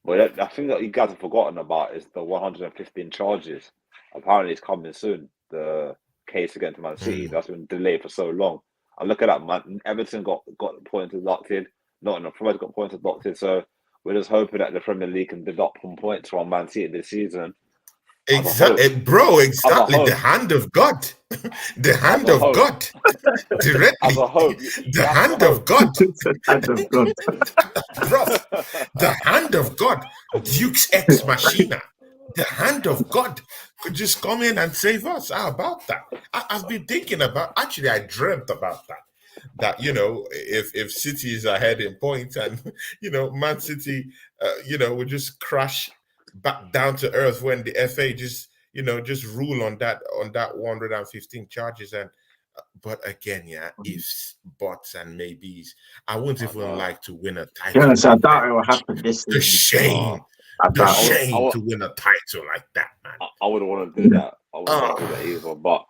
But I think that you guys have forgotten about is the 115 charges. Apparently, it's coming soon. The case against Man City that's been delayed for so long. And look at that, man. Everton got points locked in. Nottingham Forest got points locked in. So we're just hoping that the Premier League can deduct some points from Man City this season. Exactly, bro. Exactly, the hand of God, the hand of God, directly. As a hope, the hand of God, hand of God, bro. The hand of God, Duke's ex machina. The hand of God could just come in and save us. How about that? I've been thinking about. Actually, I dreamt about that. That if City is ahead in points and Man City, would just crash back down to earth when the FA just rule on that 115 charges. And but again, ifs, buts, and maybes. I wouldn't even like to win a title. Yes, I doubt it will happen this season. The shame to win a title like that, man. I wouldn't want to do that. I wouldn't want to do that either. But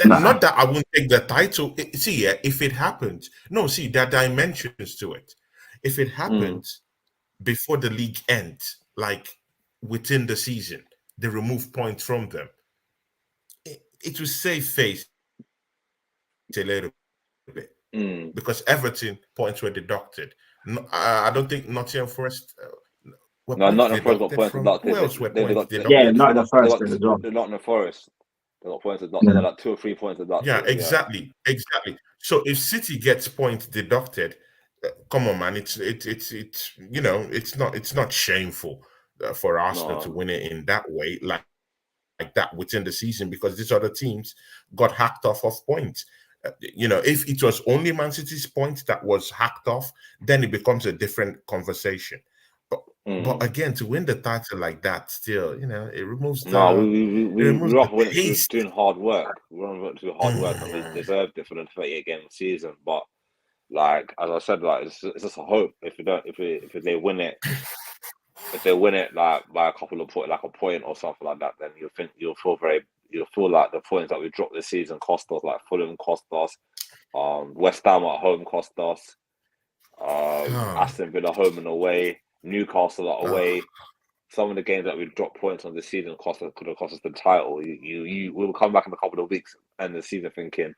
not that I wouldn't take the title. If it happens, there are dimensions to it. If it happens before the league ends, like within the season, they remove points from them, it will save face a little bit because Everton points were deducted. I don't think Nottingham Forest. Nottingham Forest got points deducted. Who else were points deducted? Yeah, Nottingham Forest as well. Nottingham Forest. They got points deducted. They got like 2 or 3 points deducted. Yeah, exactly. So if City gets points deducted, come on, man, it's not shameful for Arsenal to win it in that way, like that within the season, because these other teams got hacked off of points. If it was only Man City's points that was hacked off, then it becomes a different conversation. But again, to win the title like that, still, it removes the. No, we went doing hard work. We went through hard work, and we deserved it for the 38-game season. But like as I said, like it's just a hope. If they win it, like by a couple of points, like a point or something like that, then you'll feel like the points that we dropped this season cost us. Like Fulham cost us, West Ham at home cost us, Aston Villa home and away, Newcastle away. Some of the games that we dropped points on this season could have cost us the title. We will come back in a couple of weeks and the season thinking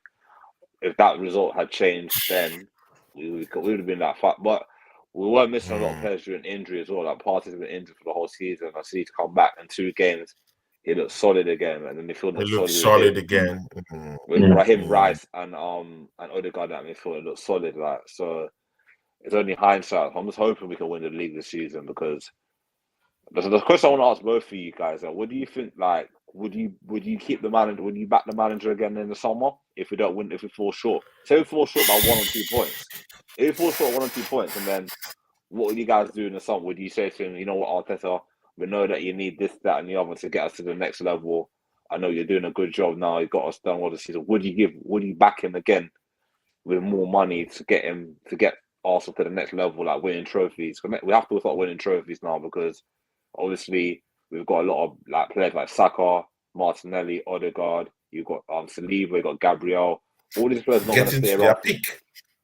if that result had changed, then we would have been that far. But we were missing a lot of players during injury as well. Like Partey's been injured for the whole season. I see to come back in 2 games. He looked solid again, and then midfield looked solid again. With Raheem Rice and Odegaard at midfield, it looked solid. Like so, it's only hindsight. I'm just hoping we can win the league this season because the question I want to ask both of you guys: what do you think? Like, would you keep the manager? Would you back the manager again in the summer if we don't win? If we fall short, say we fall short by 1 or 2 points. If we fall short 1 or 2 points, and then what would you guys do in the summer? Would you say to him, you know what, Arteta, we know that you need this, that, and the other to get us to the next level. I know you're doing a good job now. You got us done all the season. Would you back him again with more money to get Arsenal to the next level, like winning trophies? We have to start winning trophies now because obviously we've got a lot of like players like Saka, Martinelli, Odegaard. You've got Saliba, you've got Gabriel. All these players are not going to Getting stay to their around. peak.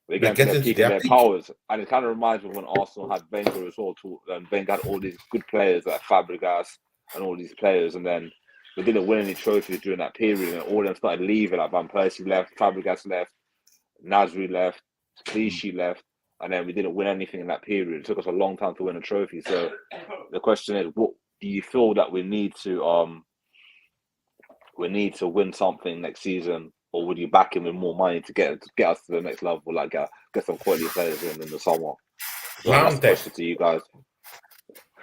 They're They're getting to their getting to peak of their their peak. powers, and it kind of reminds me when Arsenal had Wenger as well. And Wenger had all these good players like Fabregas and all these players, and then we didn't win any trophies during that period, and all of them started leaving. Like Van Persie left, Fabregas left, Nasri left, Clichy left, and then we didn't win anything in that period. It took us a long time to win a trophy. So the question is, what do you feel that we need to win something next season, or would you back him with more money to get us to the next level, like get some quality players in the summer? So that's the question to you guys.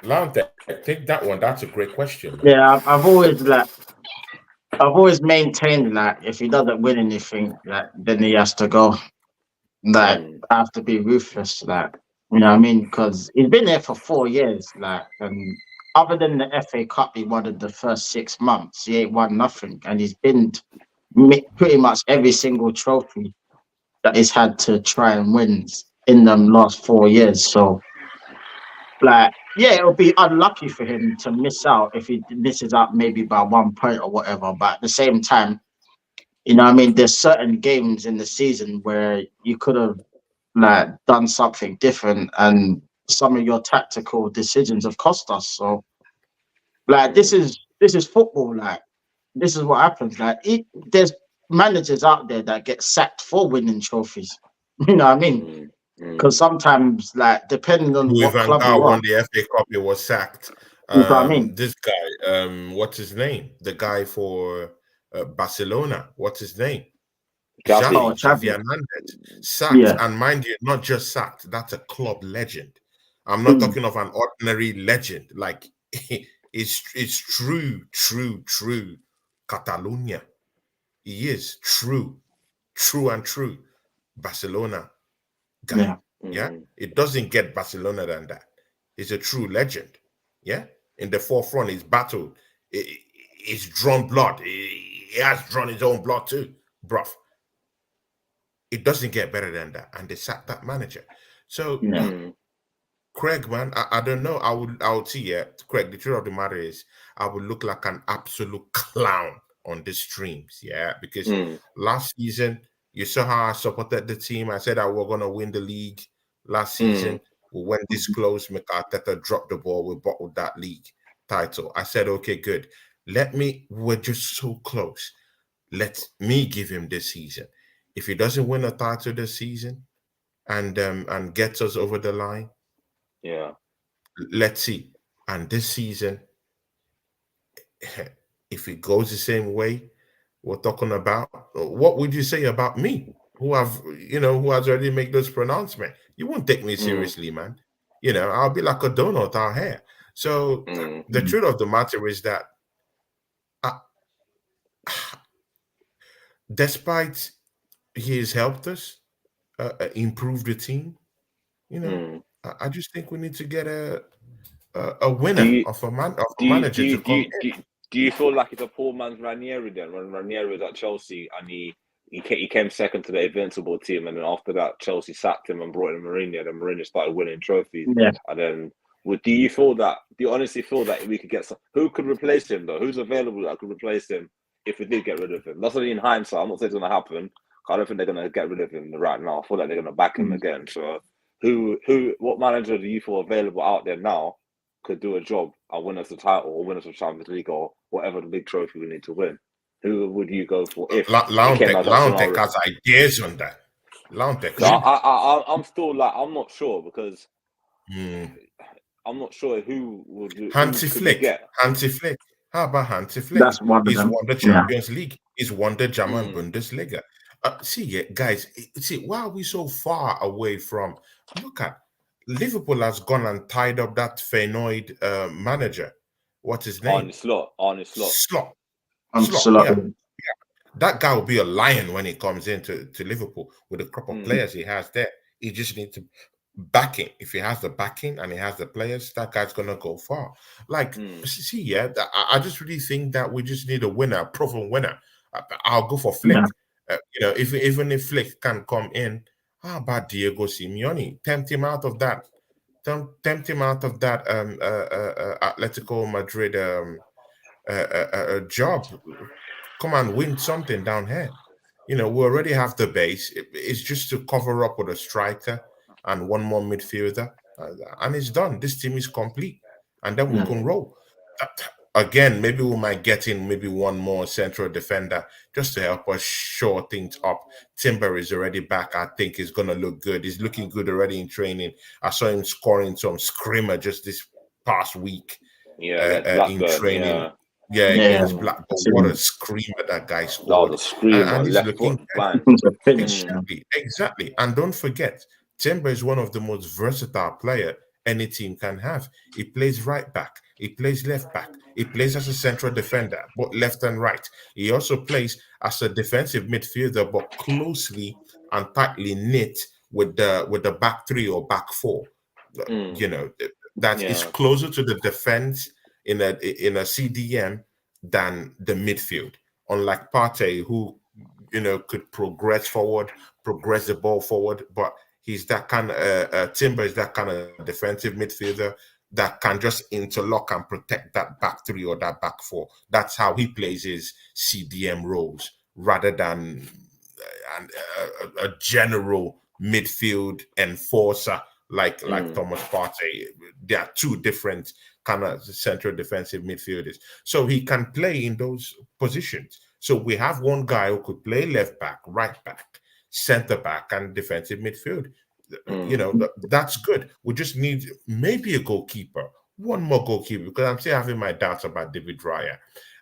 Lautech, take that one. That's a great question, man. Yeah, I've always maintained that if he doesn't win anything, then he has to go. Like, I have to be ruthless. Like, you know what I mean? Because he's been there for 4 years. Like, and other than the FA Cup, he won in the first 6 months. He ain't won nothing, and he's been pretty much every single trophy that he's had to try and win in them last 4 years. So, like, yeah, it'll be unlucky for him to miss out if he misses out maybe by 1 point or whatever. But at the same time, you know what I mean? There's certain games in the season where you could have like done something different, and some of your tactical decisions have cost us. So, like, this is football. Like, this is what happens. Like, there's managers out there that get sacked for winning trophies. You know what I mean? Because sometimes, like, depending on Louis what Van club Gaal you are, won the FA Cup. He was sacked. you know what I mean? This guy, what's his name? The guy for Barcelona. What's his name? Xavi. Xavi Hernandez. Sacked, Yeah, and mind you, not just sacked. That's a club legend. I'm not talking of an ordinary legend. Like it's true Catalonia. He is true and true Barcelona guy. Yeah, it doesn't get Barcelona than that. He's a true legend. Yeah, in the forefront, he's battled. He's drawn blood. He has drawn his own blood too, bruv. It doesn't get better than that, and they sacked that manager. So, Craig, man, I don't know. I would see. Yeah, Craig. The truth of the matter is, I would look like an absolute clown on the streams. Yeah, because last season you saw how I supported the team. I said that we're gonna win the league last season. We went this close. Arteta dropped the ball. We bottled that league title. I said, okay, good. We're just so close. Let me give him this season. If he doesn't win a title this season and gets us over the line, Yeah. let's see. And this season, if it goes the same way we're talking about, what would you say about me, who has already made those pronouncements? You won't take me seriously, man. I'll be like a donut out here. So the truth of the matter is that despite he has helped us improve the team, I just think we need to get a Do winner you of a do you do manager you to do come you, do you, do you feel like it's a poor man's Ranieri then? When Ranieri was at Chelsea and he came second to the Invincible team, and then after that Chelsea sacked him and brought in Mourinho, and Mourinho started winning trophies. yeah. And then, do you honestly feel that we could get who could replace him though? Who's available that could replace him if we did get rid of him? That's only in hindsight. I'm not saying it's going to happen. I don't think they're going to get rid of him right now. I feel like they're going to back him again. So, what manager do you feel available out there now could do a job and win us the title or win us the Champions League or whatever the big trophy we need to win? Who would you go for if it came out that Lautech scenario? has ideas on that. Lautech, So I'm still like, I'm not sure because mm. I'm not sure who Hansi could we Flick. get. Hansi Flick. How about Hansi Flick? That's one of He's them. won the Yeah. Champions League. He's won the German Bundesliga. Guys, why are we so far away from? Look at Liverpool has gone and tied up that Feyenoord manager. What's his name? Arne Slot. Slot. Absolutely. Yeah. That guy will be a lion when he comes into Liverpool with the crop of players he has there. He just needs to backing, if he has the backing and he has the players, that guy's gonna go far. Like, see, yeah, I just really think that we just need a winner, a proven winner. I'll go for Yeah. Flick. If even if Flick can come in, how about Diego Simeone? Tempt him out of that Atletico Madrid job. Come and win something down here. We already have the base. It's just to cover up with a striker and one more midfielder, and it's done. This team is complete, and then we Yeah. can roll. Again, maybe we might get in maybe one more central defender just to help us shore things up. Timber is already back. I think he's gonna look good. He's looking good already in training. I saw him scoring some screamer just this past week Yeah, against in Blackburn. training. Yeah, Yeah, Yeah. against Black. But what a Same. screamer that guy that was scored, a screamer. and he's Left looking foot, bang. To finish. Mm, exactly. And don't forget, Timber is one of the most versatile player any team can have. He plays right back. He plays left back. He plays as a central defender, both left and right. He also plays as a defensive midfielder, but closely and tightly knit with the back three or back four. mm, You know, that is yeah. closer to the defense in a CDM than the midfield. Unlike Partey, who could progress forward, progress the ball forward, but he's that kind of Timber is that kind of defensive midfielder that can just interlock and protect that back three or that back four. That's how he plays his CDM roles rather than a general midfield enforcer like Mm, Thomas Partey. They are two different kind of central defensive midfielders. So he can play in those positions. So we have one guy who could play left back, right back, center back, and defensive midfield. mm, That's good. We just need maybe a goalkeeper, one more goalkeeper, because I'm still having my doubts about David Raya.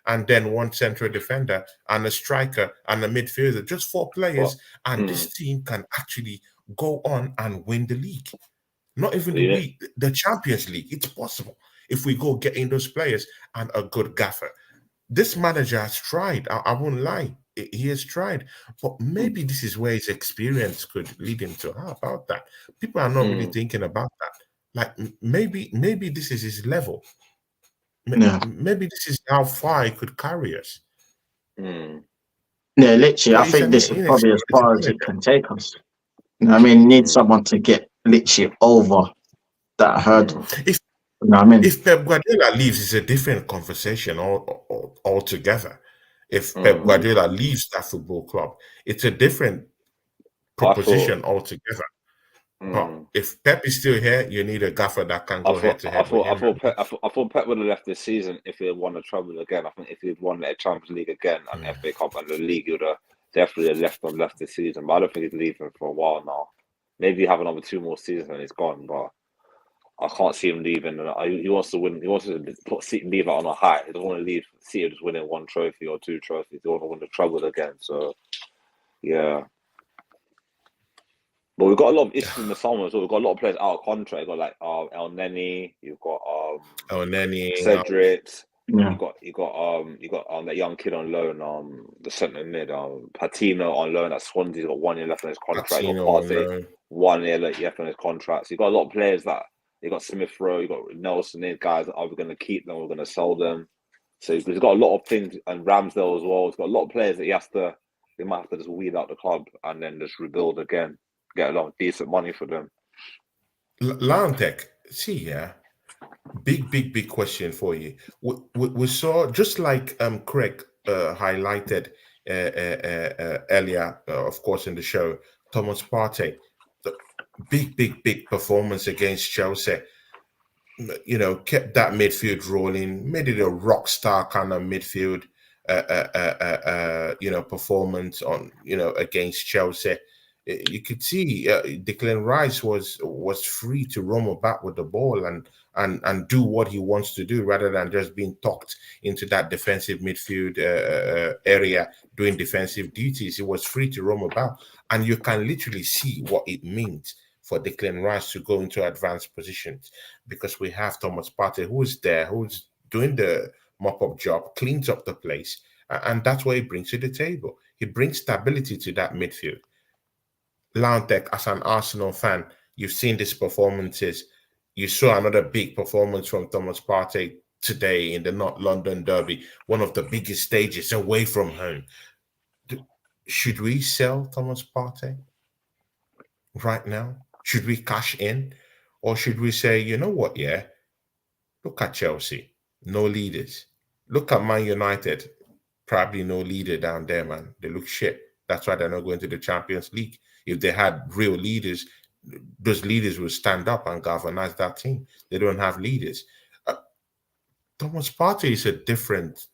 And then one central defender and a striker and a midfielder, just four but, players, and mm, this team can actually go on and win the league. Not even the yeah. league, the Champions League. It's possible if we go getting those players and a good gaffer. This manager has tried. I won't lie. He has tried. But maybe this is where his experience could lead him to. How about that? People are not really Mm, thinking about that. Like maybe this is his level. Yeah. Maybe this is how far he could carry us. mm, Yeah, literally, I But he's think an this is probably as inexperienced far as it manager. can take us. You know what I mean? Need mm, someone to get literally over that mm, hurdle. If You know what I mean? if Pep Guardiola leaves, it's a different conversation altogether. If Pep mm. Mm. Guardiola leaves that football club, it's a different I thought, proposition altogether. But mm, if Pep is still here, you need a gaffer that can I go head thought, to I head with thought, I him. thought, I thought Pep would have left this season if he had won the treble again. I think if he'd won the Champions League again and Mm. FA Cup and the league, he would have definitely left this season. But I don't think he's leaving for a while now. Maybe have another 2 more seasons and he's gone. But I can't see him leaving. And he wants to win. He wants to put City leave it on a high. He doesn't want to leave City just winning one trophy or two trophies. He want to win the treble again. So yeah. But we've got a lot of issues in the summer. So we've got a lot of players out of contract. You've got like El Neni. You've got Oh, Nenny, Cedric. Yeah. You got that young kid on loan, the centre mid, Patino on loan at Swansea. He's got 1 year left on his contract. You got Patino, Partey, no. 1 year left on his contract. So you got a lot of players that you got Smith Rowe, you got Nelson. These guys, are we going to keep them? We're going to sell them. So he's got a lot of things, and Ramsdale as well. He's got a lot of players that he might have to just weed out the club and then just rebuild again, get a lot of decent money for them. Lantec, see, yeah, big question for you. We saw just like Craig highlighted earlier, of course, in the show, Thomas Partey, the big performance against Chelsea. Kept that midfield rolling, made it a rock star kind of midfield, performance on, against Chelsea. You could see Declan Rice was free to roam about with the ball and do what he wants to do rather than just being tucked into that defensive midfield area doing defensive duties. He was free to roam about, and you can literally see what it means for Declan Rice to go into advanced positions because we have Thomas Partey who's there, who's doing the mop-up job, cleans up the place, and that's what he brings to the table. He brings stability to that midfield. Lautech, as an Arsenal fan, You've seen these performances. You saw another big performance from Thomas Partey today in the North London Derby, one of the biggest stages away from home. Should we sell Thomas Partey right now? Should we cash in? Or should we say, you know what, yeah, look at Chelsea, no leaders. Look at Man United, probably no leader down there, man. They look shit. That's why they're not going to the Champions League. If they had real leaders, those leaders would stand up and galvanize that team. They don't have leaders. Uh, Thomas Partey is a different.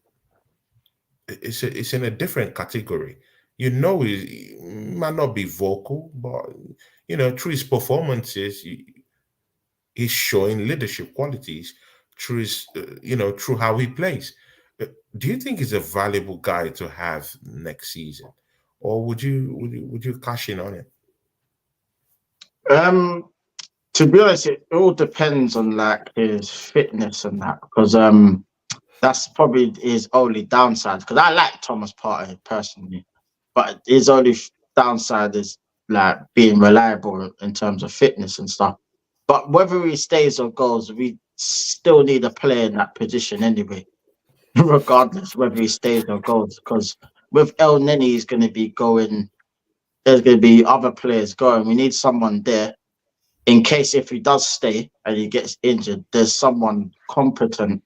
It's in a different category. You know, he might not be vocal, but through his performances, he's showing leadership qualities through his, through how he plays. Do you think he's a valuable guy to have next season, or would you cash in on it? Um, to be honest, it all depends on like his fitness and that, because that's probably his only downside. Because I like Thomas Partey personally, but his only downside is like being reliable in terms of fitness and stuff. But whether he stays or goes, we still need a player in that position anyway, regardless whether he stays or goes. Because with El Neni, he's going to be going. There's going to be other players going. We need someone there in case if he does stay and he gets injured. There's someone competent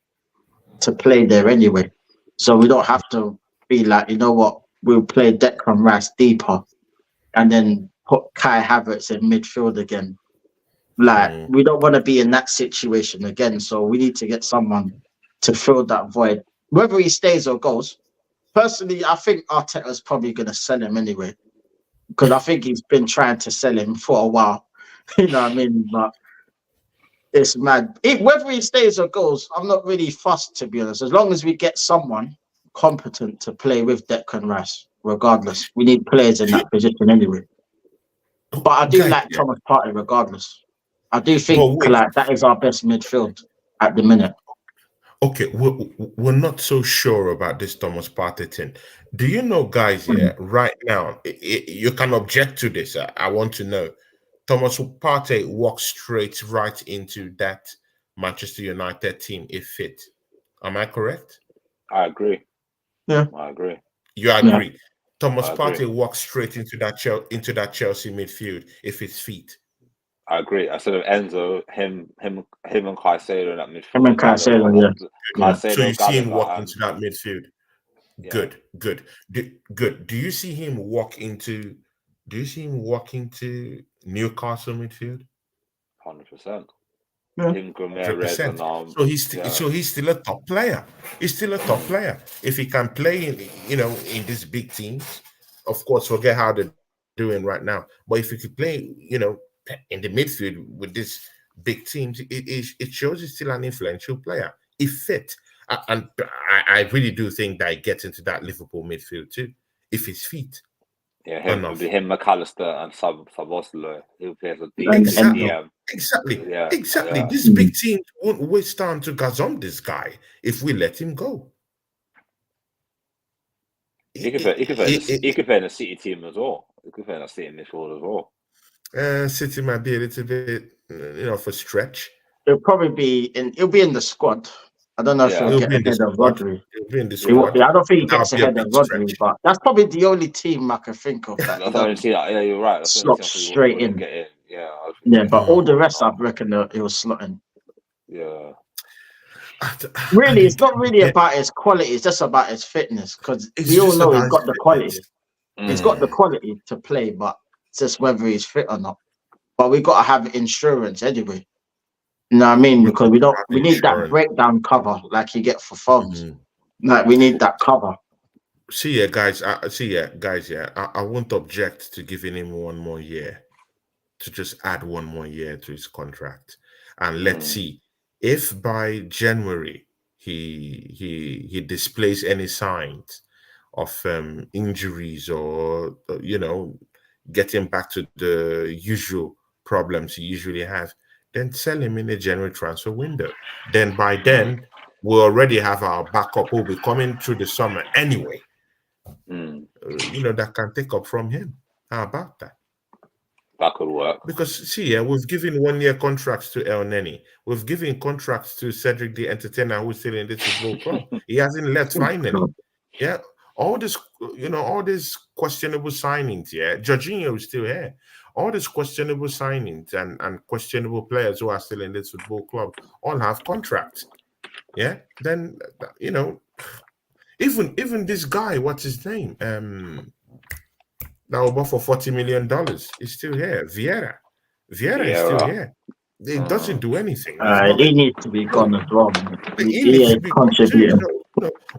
to play there anyway. So we don't have to be like, you know what, we'll play Declan Rice deeper and then put Kai Havertz in midfield again. Like, we don't want to be in that situation again. So we need to get someone to fill that void. Whether he stays or goes, personally, I think Arteta's probably going to sell him anyway. Because I think he's been trying to sell him for a while. You know what I mean? But it's mad. Whether he stays or goes, I'm not really fussed, to be honest. As long as we get someone competent to play with Declan Rice, regardless. We need players in that position anyway. But I do like Thomas Partey regardless. I do think like that is our best midfield at the minute. Okay, we're not so sure about this Thomas Partey thing. Do you know, guys, right now, you can object to this. I want to know. Thomas Partey walks straight right into that Manchester United team if fit. Am I correct? I agree. Yeah. I agree. You agree? Yeah. Thomas I agree. Partey walks straight into that Chelsea midfield if it's fit. I agree. Instead of Enzo, him and Caicedo in that midfield. Him and Caicedo, yeah. Caicedo, so you see him walk into that midfield. Yeah. Good. Do you see him walk into? Do you see him walk into Newcastle midfield? 100%. Yeah. 100%. So he's still a top player. He's still a top player. If he can play in these big teams, of course, forget how they're doing right now. But if he could play, in the midfield with these big teams, it shows he's still an influential player. He fit. And I really do think that he gets into that Liverpool midfield too, if he's fit. Yeah, him, McAllister and Saboslo. He'll play as a Exactly. Yeah. This big team won't withstand to gazon this guy if we let him go. He could play in the City team as well. He could play in the City midfield as well. City might be a little bit, for stretch. He'll probably be he'll be in the squad. I don't know if he'll get ahead of Rodri. He'll be in the squad. I don't think he gets ahead of Rodri, but that's probably the only team I can think of that. Yeah, you're right. Slot straight in. Get in. Yeah, but all the rest, I reckon he was slotting. Yeah. Really, it's not really about his quality. It's just about his fitness, because we all know he's got the quality. He's got the quality to play, but it's just whether he's fit or not. But we got to have insurance anyway. You know what I mean? Because we need that breakdown cover like you get for phones. Like we need that cover. See, guys. I won't object to giving him one more year, to just add one more year to his contract, and let's see if by January he displays any signs of injuries or getting back to the usual problems he usually has. Then sell him in a January transfer window. Then by then, we'll already have our backup who will be coming through the summer anyway. That can take up from him. How about that? That could work. Because see, yeah, we've given 1 year contracts to El Neni. We've given contracts to Cedric the Entertainer, who's still in this football club. He hasn't left finally. God. Yeah. All this, all these questionable signings, yeah. Jorginho is still here. All these questionable signings and questionable players who are still in this football club all have contracts. Yeah. Then even this guy, what's his name? That will bought for $40 million. Is still here. Vieira is still Vieira. here. It doesn't do anything. He's He nothing. needs to be gone as well, man. He He needs to ain't be gone too. contributing.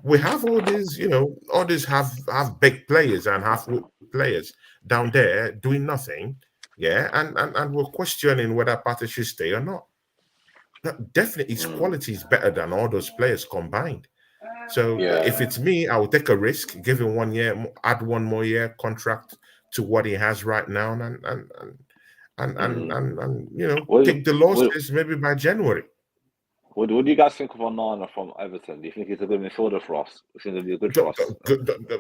We have all these half big players and half players down there doing nothing. Yeah, and we're questioning whether Partey should stay or not. No, definitely, his quality is better than all those players combined. So if Yeah. it's me, I would take a risk, give him 1 year, add 1 more year contract to what he has right now, and What, take the what, losses maybe by January. what do you guys think of Onana from Everton? Do you think he's a good midfielder for us? Do you think he'll be good for us?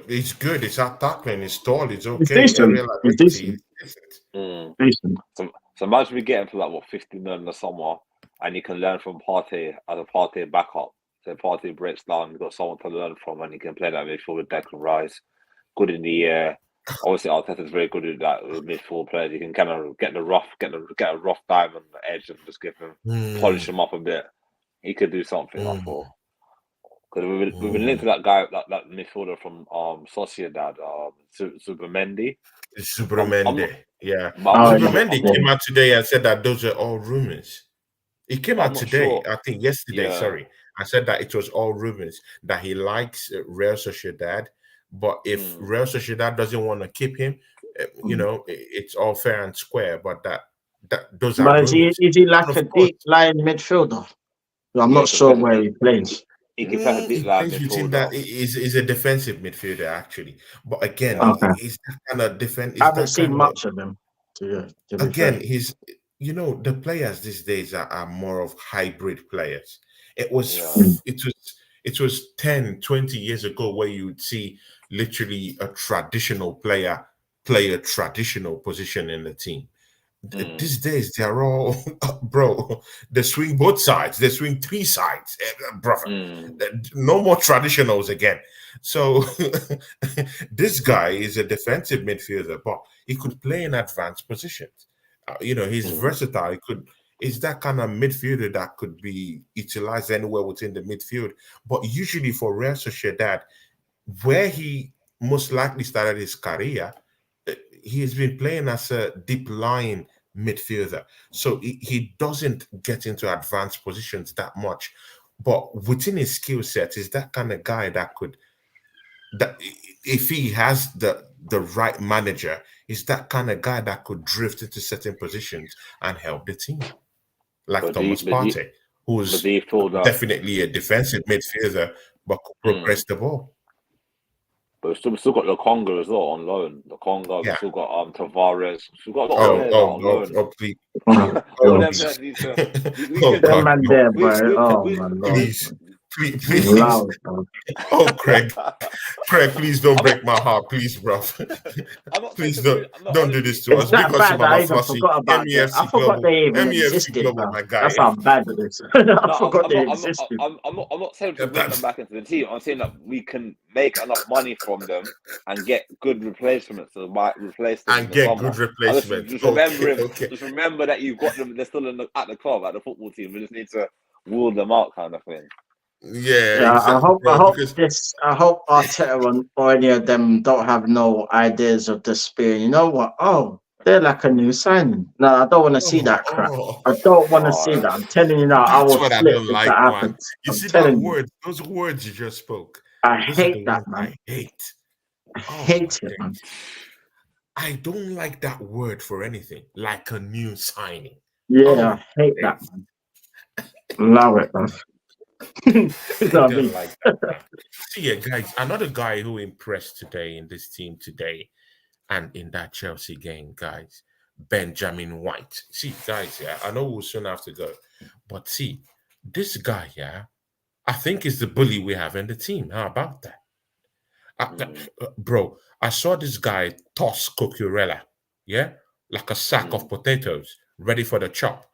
It's good. It's attacking. It's tall. It's He's okay. decent. Aerial He's ability. decent. It's decent. Decent. So imagine we get him for like what 50 million in the summer, and he can learn from Partey as a Partey backup. So Partey breaks down, he's got someone to learn from, and he can play that midfield with Declan Rice. Good in the air. Obviously, Arteta's very good at that with midfield players. You can kind of get a rough diamond on the edge and just give him polish him up a bit. He could do something, I thought. Because we've been linked to that guy, that midfielder from Sociedad, Zubimendi. Subramendi. Yeah. Oh, yeah. Subramendi came out today and said that those are all rumors. He came I'm out not today, sure. I think yesterday, Yeah. sorry. I said that it was all rumors, that he likes Real Sociedad. But if Real Sociedad doesn't want to keep him, it's all fair and square. But those are But is rumors. he like And a of course, deep line midfielder? I'm Yeah, not sure where he plays. he can play a deep he line plays within that. midfielder. Is a defensive midfielder actually. But again, Yeah. Okay. is that kind of defense? I Is haven't that seen kind of much of him, to be again? fair. The players these days are more of hybrid players. It was Yeah. it was 10, 20 years ago where you would see literally a traditional player play a traditional position in the team. These days they're all bro, they swing both sides, they swing three sides, brother. No more traditionals again. So this guy is a defensive midfielder, but he could play in advanced positions. He's versatile. Is that kind of midfielder that could be utilized anywhere within the midfield. But usually for Real Sociedad, where he most likely started his career, he has been playing as a deep line midfielder. So he doesn't get into advanced positions that much. But within his skill set, is that kind of guy that if he has the right manager, is that kind of guy that could drift into certain positions and help the team, like But do you, Thomas but do you, Partey, but who's do you feel that? definitely a defensive midfielder but could progress the ball. But we've still got the Congo as well on loan. The Congo, we've Yeah. still got Tavares. We've got a lot of Oh, players out oh, on oh, loan. oh, please. Oh, All Oh, them God. players please. need to. We Oh, can. Them God, man no. there, bro. Oh, We, my Lord. Please. Please. Loud, bro. Oh, Craig, please don't break my heart, please, bro. I'm not saying Please to don't bring. No, don't do honestly, this to It's us. Big that us to bad that Mama I even Flossie, forgot about them. I MEFC forgot Global, they even MEFC existed, Global, bro. my guy. That's how bad it is. I no, forgot they existed. I'm not saying to bring them back into the team. I'm saying that we can make enough money from them and get good replacements to replace them in And the get summer. good I just, replacement. just remember Okay, him. okay. Just remember that you've got them. They're still at the club, at the football team. We just need to rule them out, kind of thing. Yeah, Yeah, exactly, I bro. hope Because Arteta or any of them don't have no ideas of the spirit. You know what? Oh, they're like a new signing. No, I don't want to see that crap. I don't want to see Oh, that. I'm telling you now, I that's will what I flip don't if like, that man. happens. You I'm see that telling you. word, those words you just spoke. I Those are hate the that, ones man. I hate. I Oh my hate it, man. days. I don't like that word for anything, like a new signing. Oh Yeah, my I hate that, days. man. Love it, man. You I know what I don't mean? like that. See, yeah, guys, another guy who impressed today in this team today and in that Chelsea game, guys, Benjamin White. See, guys, yeah, I know we'll soon have to go, but see, this guy, yeah, I think is the bully we have in the team. How about that? Bro, I saw this guy toss Cucurella, yeah, like a sack of potatoes ready for the chop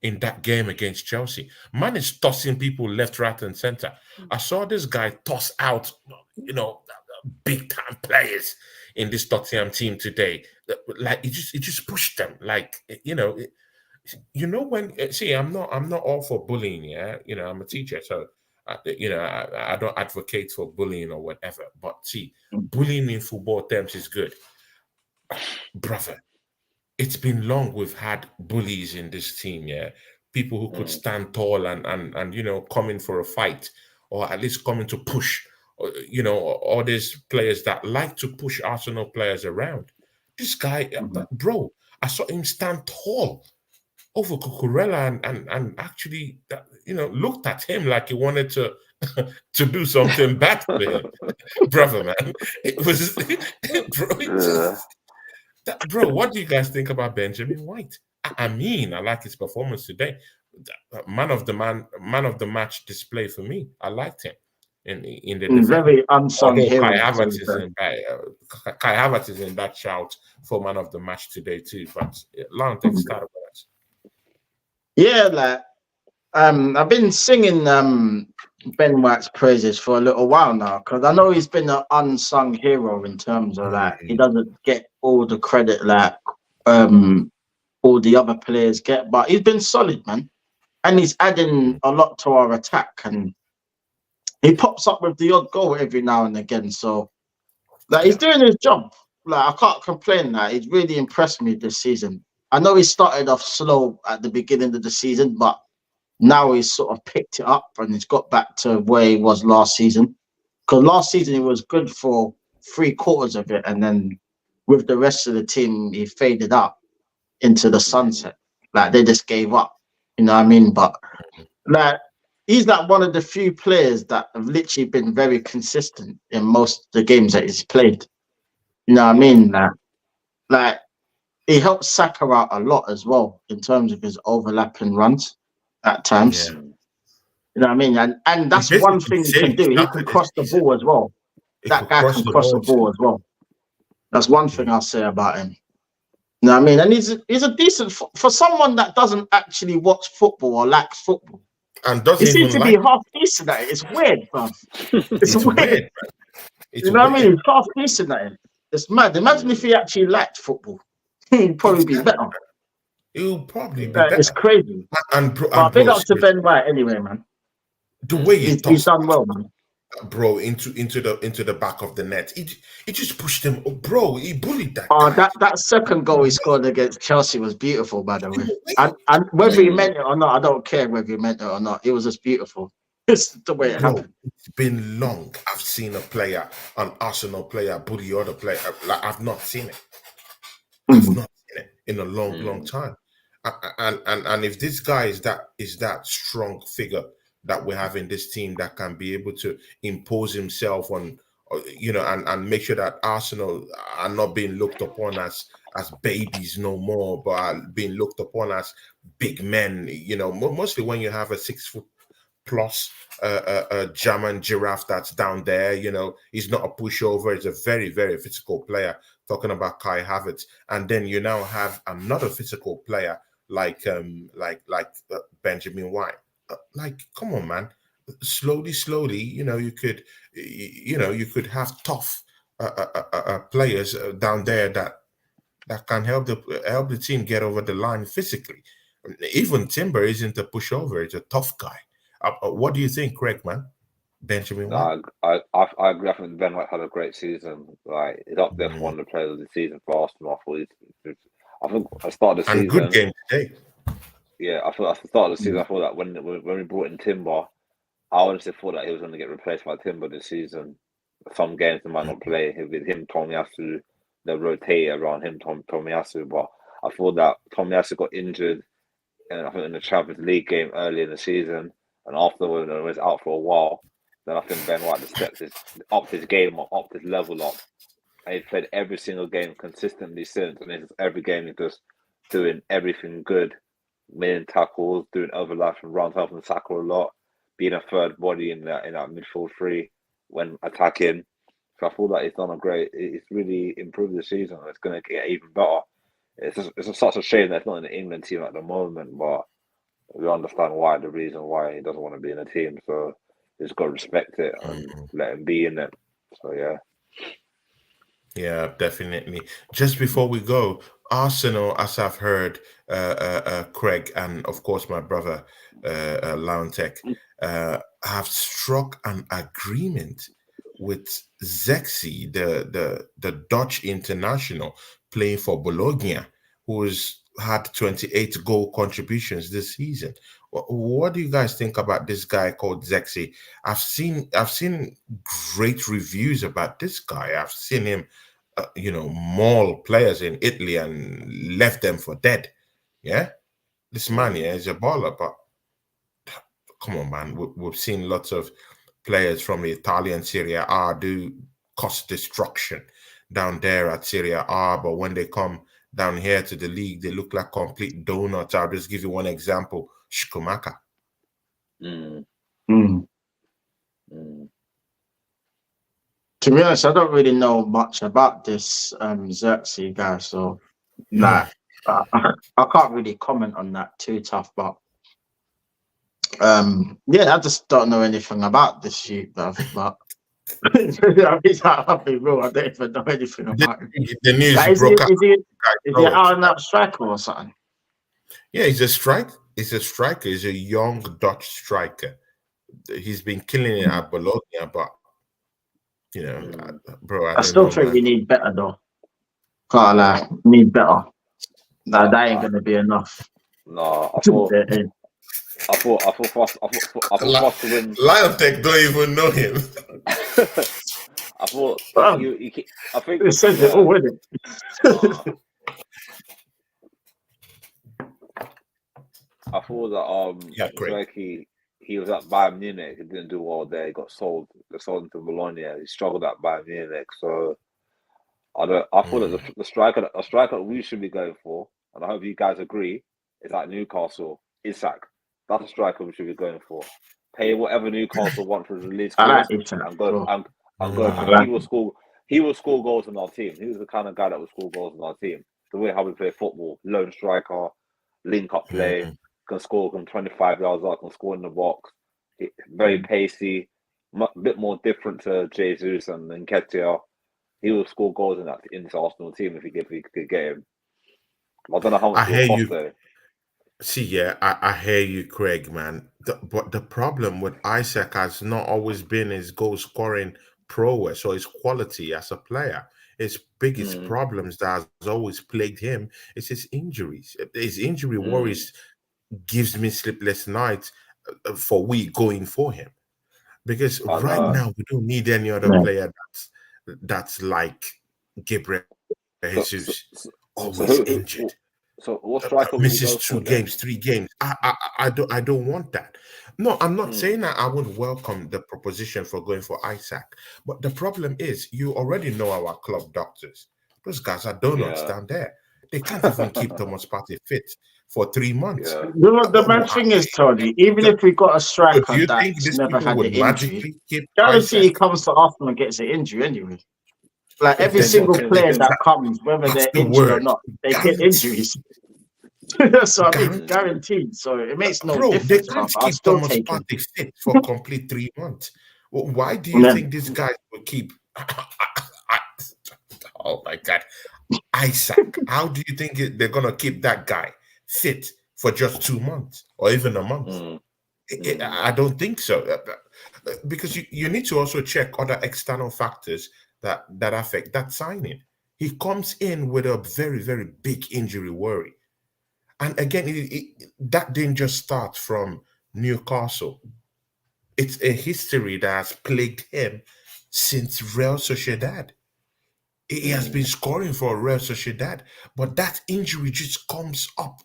in that game against Chelsea. Man is tossing people left, right, and center. I saw this guy toss out, you know, big time players in this Tottenham team today. Like he just pushed them. Like when see, I'm not all for bullying. Yeah, I'm a teacher, so I don't advocate for bullying or whatever. But see, bullying in football terms is good, brother. It's been long we've had bullies in this team, yeah. People who could stand tall and come in for a fight, or at least come in to push, all these players that like to push Arsenal players around. This guy, bro, I saw him stand tall over Cucurella and actually, looked at him like he wanted to to do something bad to him, brother, man. It was, bro, Yeah. bro, what do you guys think about Benjamin White? I mean, I like his performance today. Man of the match display for me. I liked him in the defense. Very unsung Although hero. To be fair. Kai Havertz is in that shout for man of the match today too. But Long take start with us. Yeah, like I've been singing Ben White's praises for a little while now because I know he's been an unsung hero in terms of like he doesn't get all the credit like all the other players get, but he's been solid, man, and he's adding a lot to our attack, and he pops up with the odd goal every now and again. So like he's doing his job. Like I can't complain. That he's really impressed me this season. I know he started off slow at the beginning of the season, but now he's sort of picked it up and he's got back to where he was last season. Because last season he was good for 3/4 of it, and then with the rest of the team he faded out into the sunset. Like they just gave up. You know what I mean? But like he's like one of the few players that have literally been very consistent in most of the games that he's played. You know what I mean? Like he helps Saka out a lot as well in terms of his overlapping runs at times. Yeah. You know what I mean? And that's one thing he can do. He can cross the ball as well. That guy can cross the ball as well. That's one thing I'll say about him. You know what I mean? And he's a decent for someone that doesn't actually watch football or likes football. And doesn't he seems even to be half decent at it. It's weird, bro. It's weird. It's you know weird. what I mean? He's half decent at it. It's mad. Imagine if he actually liked football. He'd probably be better. He'll probably be better. It's crazy. But big up to Ben White anyway, man. The way he's done well, man. Bro, into the back of the net. He just pushed him. Oh, bro, he bullied that guy. That second goal he scored against Chelsea was beautiful, by the way. And whether he meant it or not, I don't care whether he meant it or not. It was just beautiful. It's the way it happened. It's been long. I've seen an Arsenal player, bully other player. Like I've not seen it. I've not seen it in a long time. And if this guy is that strong figure that we have in this team that can be able to impose himself on, and make sure that Arsenal are not being looked upon as babies no more, but are being looked upon as big men. Mostly when you have a 6 foot plus a German giraffe that's down there. He's not a pushover. He's a very, very physical player. Talking about Kai Havertz, and then you now have another physical player like Benjamin White. Come on, man. Slowly, you could have tough players down there that can help the team get over the line physically. Even Timber isn't a pushover; he's a tough guy. What do you think, Craig, man? Benjamin White? I agree. I think Ben White had a great season. Like he's up there for one of the players of the season for Arsenal. I think I started the season. And good game today. Yeah, I thought at the start of the season, I thought that when we brought in Timber, I honestly thought that he was going to get replaced by Timber this season. Some games he might not play with him, Tomiyasu. They'll rotate around him, Tomiyasu. But I thought that Tomiyasu got injured, I think in the Champions League game early in the season, and afterwards he was out for a while. Then I think Ben White just upped his game up, upped his level up. And he's played every single game consistently since. And it's every game he's just doing everything good. Winning tackles, doing overlaps and runs, helping Saka a lot, being a third body in that midfield three when attacking. So I thought that he's really improved the season. It's going to get even better it's just such a shame that it's not in the England team at the moment, but we understand why, the reason why he doesn't want to be in the team. So he's got to respect it and let him be in it. So yeah. Yeah, definitely. Just before we go, Arsenal, as I've heard, Craig, and of course my brother, Launtek, have struck an agreement with Zexi, the Dutch international playing for Bologna, who's had 28 goal contributions this season. What do you guys think about this guy called Zexi? I've seen great reviews about this guy. I've seen him maul players in Italy and left them for dead. Yeah, this man, Mm. yeah, is a baller. But come on, man, we've seen lots of players from the Italian Serie A do cost destruction down there at Serie A, but when they come down here to the league, they look like complete donuts. I'll just give you one example: Schumacher. Mm. Mm. Mm. To be honest, I don't really know much about this Xerxes guy, so like I can't really comment on that too tough. But yeah, I just don't know anything about this sheep, bruv. But I'll be real, I don't even know anything The, about him. the news Like, broke out. is he Know it. out and out striker or something? Yeah, he's a striker. He's a striker. He's a young Dutch striker. He's been killing it at Bologna, but Mm. bro, I I don't still know, think we man. need better though. Can't lie, need better. Nah, Uh, that ain't uh, gonna be enough. no, It ain't. I thought for us to win. Liontech don't even know him. I thought Bruv, I think it says it yeah. all, isn't Uh, it? I thought that Yeah, Craig. Zerki, he was at Bayern Munich. He didn't do well there. He got sold. They sold him to Bologna. He struggled at Bayern Munich. So I don't. I thought that Mm. the striker, a striker that we should be going for, and I hope you guys agree, is at Newcastle. Isak. That's a striker we should be going for. Pay whatever Newcastle want for the release I like clause, it, and go so and go I for Mm. it. like He will it. score. He will score goals in our team. He was the kind of guy that would score goals in our team. The way how we play football, lone striker, link up play, Mm. can score from 25 yards out, can score in the box. Very Mm. pacey, a bit more different to Jesus and Nketiah. He will score goals in this Arsenal team if he could get him. I don't know how much I it will hear cost you. though. See, yeah, I hear you, Craig, man. But the problem with Isaac has not always been his goal scoring prowess or his quality as a player. His biggest Mm, problems that has always plagued him is his injuries. His injury mm, worries gives me sleepless nights for we going for him. Because I right know. Mm. now we don't need any other Yeah. player that's like Gabriel So, so, Jesus, so, so always injured, what striker would you misses go two for then? games, 3 games. I don't want that. No, I'm not Mm, saying that I would welcome the proposition for going for Isaac, but the problem is you already know our club doctors. Those guys are donuts yeah. down there. They can't even keep Thomas Partey fit for 3 months. Yeah. You know what the Well, bad thing is, Tony? Even if we got a so do striker you think that's these never people had the would injury, magically keep guarantee he Isaac? comes to Arsenal and gets an injury anyway. Like every Then what single can they player do? that comes, whether That's they're the injured or word. not, they get Guarantee. injuries. So I mean, Guarantee. Mm, guaranteed. So it makes no Bro, they difference, can't but I'll keep still Thomas take him. Partey fit for complete 3 months. Well, why do you Yeah. think these guys will keep? Oh my God, Isaac. How do you think they're gonna keep that guy fit for just 2 months or even a month? mm, mm, I don't think so. Because you need to also check other external factors that affect that signing. He comes in with a very, very big injury worry. And again, that didn't just start from Newcastle. It's a history that has plagued him since Real Sociedad. He has been mm, scoring for Real Sociedad, but that injury just comes up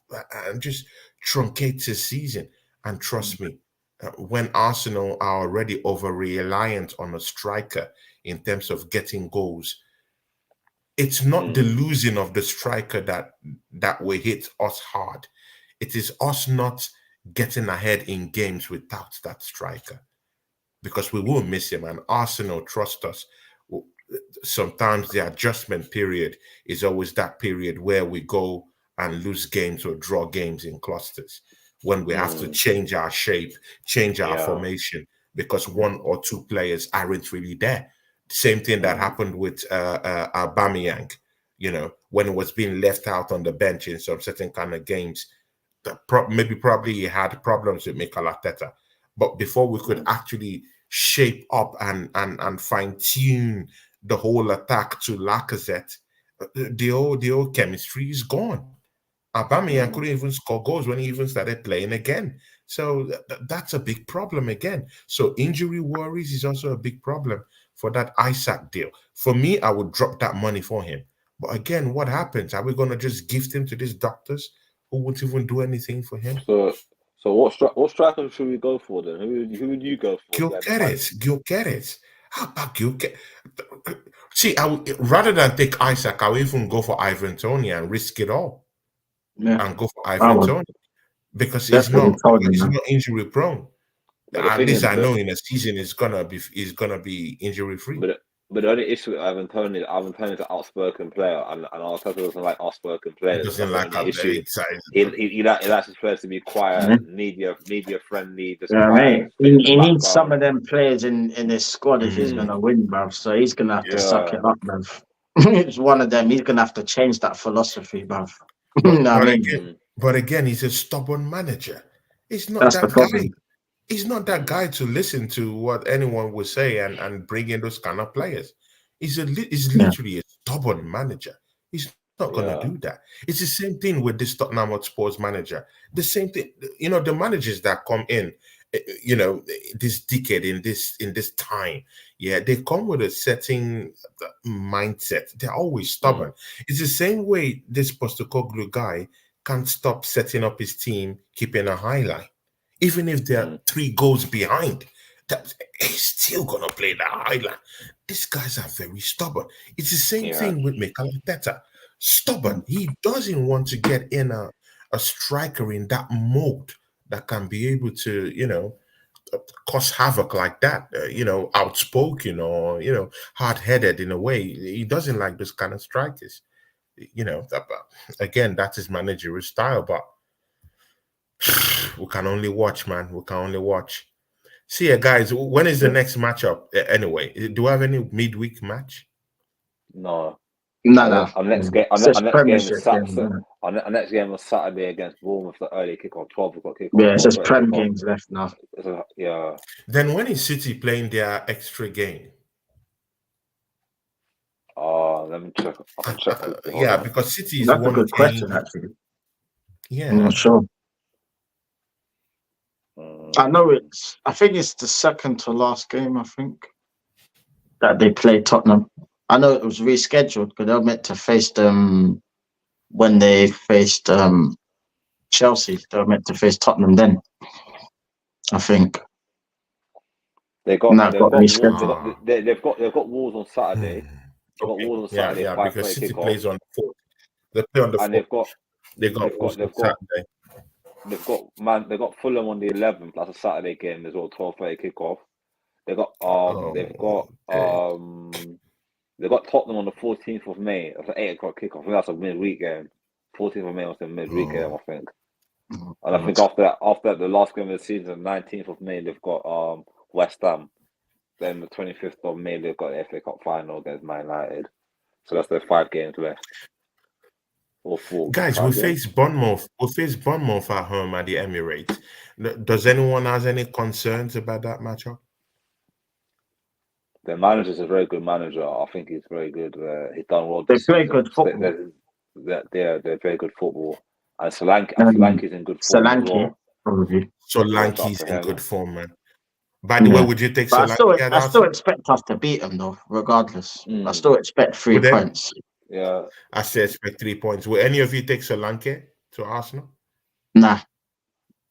and just truncates his season. And trust me, when Arsenal are already over reliant on a striker in terms of getting goals, it's not the mm, losing of the striker that will hit us hard. It is us not getting ahead in games without that striker because we will miss him. And Arsenal trust us. sometimes the adjustment period is always that period where we go and lose games or draw games in clusters when we have to Mm, change our shape, change our yeah. formation because one or two players aren't really there. Same thing that Mm, happened with Aubameyang, when it was being left out on the bench in some certain kind of games. Maybe probably he had problems with Mikel Arteta, but before we could mm, actually shape up and fine tune the whole attack to Lacazette, the old chemistry is gone. Aubameyang mm. couldn't even score goals when he even started playing again. So that's a big problem again. So injury worries is also a big problem for that Isaac deal. For me, I would drop that money for him. But again, what happens? Are we going to just gift him to these doctors who won't even do anything for him? So, what striker should we go for then? Who would you go for if you had the money? Gil Guedes. How about Gil Guedes? See, rather than take Isaac, I would even go for Ivan Tony and risk it all Yeah, and go for I Ivan would Tony because definitely told him, he's man. not injury prone. But the At thing least is I that know in a season is gonna be injury free. but but the only issue with Ivan Tony is an outspoken player, and Arteta doesn't like outspoken He players. doesn't That's the like only a issue. excited. He likes his players to be Yeah. quiet, media friendly, just Yeah, quiet, mate. sit in the He needs some background. of them players in his squad if he's Mm, Mm, gonna win, bruv. So he's gonna have to suck yeah, it up, bruv. It's one of them. He's gonna have to change that philosophy, bruv. but You know what I but mean? again, mm, but again, he's a stubborn manager. He's not That's the that guy. problem. He's not that mm, guy to listen to what anyone will say and bring in those kind of players. He's Yeah. literally a stubborn manager. He's not going to do yeah, that. It's the same thing with this Tottenham Hotspur's manager. The same thing, the managers that come in, this decade in this time, yeah, they come with a certain mindset. They're always mm, stubborn. It's the same way this Postecoglou guy can't stop setting up his team, keeping a high line even if they're mm, 3 goals behind, that he's still gonna play the highline. These guys are very stubborn. It's the same yeah, thing with Mikel Arteta. Stubborn. He doesn't want to get in a striker in that mode that can be able to, cause havoc like that. Outspoken or hard-headed in a way. He doesn't like those kind of strikers. Again, that's his managerial style, but we can only watch, man. We can only watch. See, guys, when is the yeah. next matchup? Anyway, do we have any midweek match? No. No, Our no. next, our next game, It's just our next game is Premiership games, isn't it? our next game was Saturday against Bournemouth, the early kickoff, 12 o'clock kickoff, Yeah, it's just 12:30 Prem kickoff. games left now. Yeah. Then when is City playing their extra game? Let me check. I can check quickly. Hold Yeah, on. because City is That's a one good question, game. actually. I'm Yeah. not sure. I know Um, I think it's the second to last game, I think, that they played Tottenham. I know it was rescheduled because they were meant to face them when they faced Chelsea. They were meant to face Tottenham then, I think. they got And that they've got got Wol- they got rescheduled. Ah. they've got Wolves on Saturday. Hmm. They've got Okay. Wolves on Yeah, Saturday, yeah, five because thirty City kickoff, plays on the fourth. They play on the and fourth. They got they've got also they've got Saturday. they've got Fulham on the 11th. That's a Saturday game as well, 12:30 kickoff. They got Oh, okay. they've got Tottenham on the 14th of May. That's an 8 o'clock kickoff. I think that's a midweek game. 14th of May was the midweek game, Oh, I think. Oh, And I think God. after that, the last game of the season, 19th of May, they've got West Ham. Then the 25th of May, they've got the FA Cup final against Man United. So that's their 5 games left. Or four, guys, we 5 games. face Bournemouth. We face Bournemouth at home at the Emirates. Does anyone has any concerns about that matchup? Their manager's a very good manager. I think he's very good. He's done well They this play season. good football. They're very good football. And Solanke's in good form as Solanke, well. probably. Yeah, shout out Solanke's to in him. good form, man. By the way, Yeah. would you take But Solanke at I still Arsenal? expect us to beat them, though, regardless. I Mm, still expect three Would any, points. yeah. I say expect 3 points. Will any of you take Solanke to Arsenal? Nah,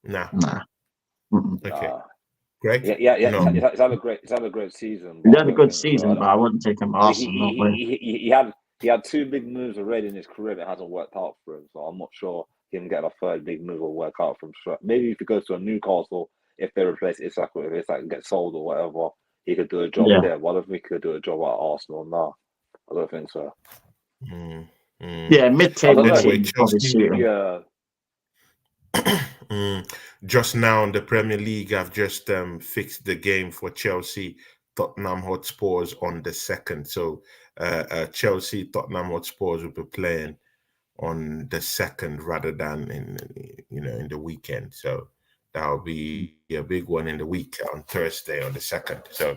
Nah. nah. Mm-mm. Okay. Uh, Greg? yeah. No. It's had a great season, They but I had a don't good think so. season, but I wouldn't take him to Arsenal. No way. He had 2 big moves already in his career that hasn't worked out for him. So I'm not sure him getting a third big move will work out for him. Maybe if he goes to a Newcastle, if they replace Isak or if Isak gets sold or whatever, he could do a job Yeah. there. One of me could do a job at Arsenal now. I don't think so. Mm, Yeah, I mid-table don't know. Anyway, team probably Chelsea. suit him. Yeah. Just now in the Premier League, I've just fixed the game for Chelsea, Tottenham Hotspurs on the 2nd. So Chelsea, Tottenham Hotspurs will be playing on the 2nd rather than in the weekend. So that'll be a big one in the week on Thursday on the 2nd. So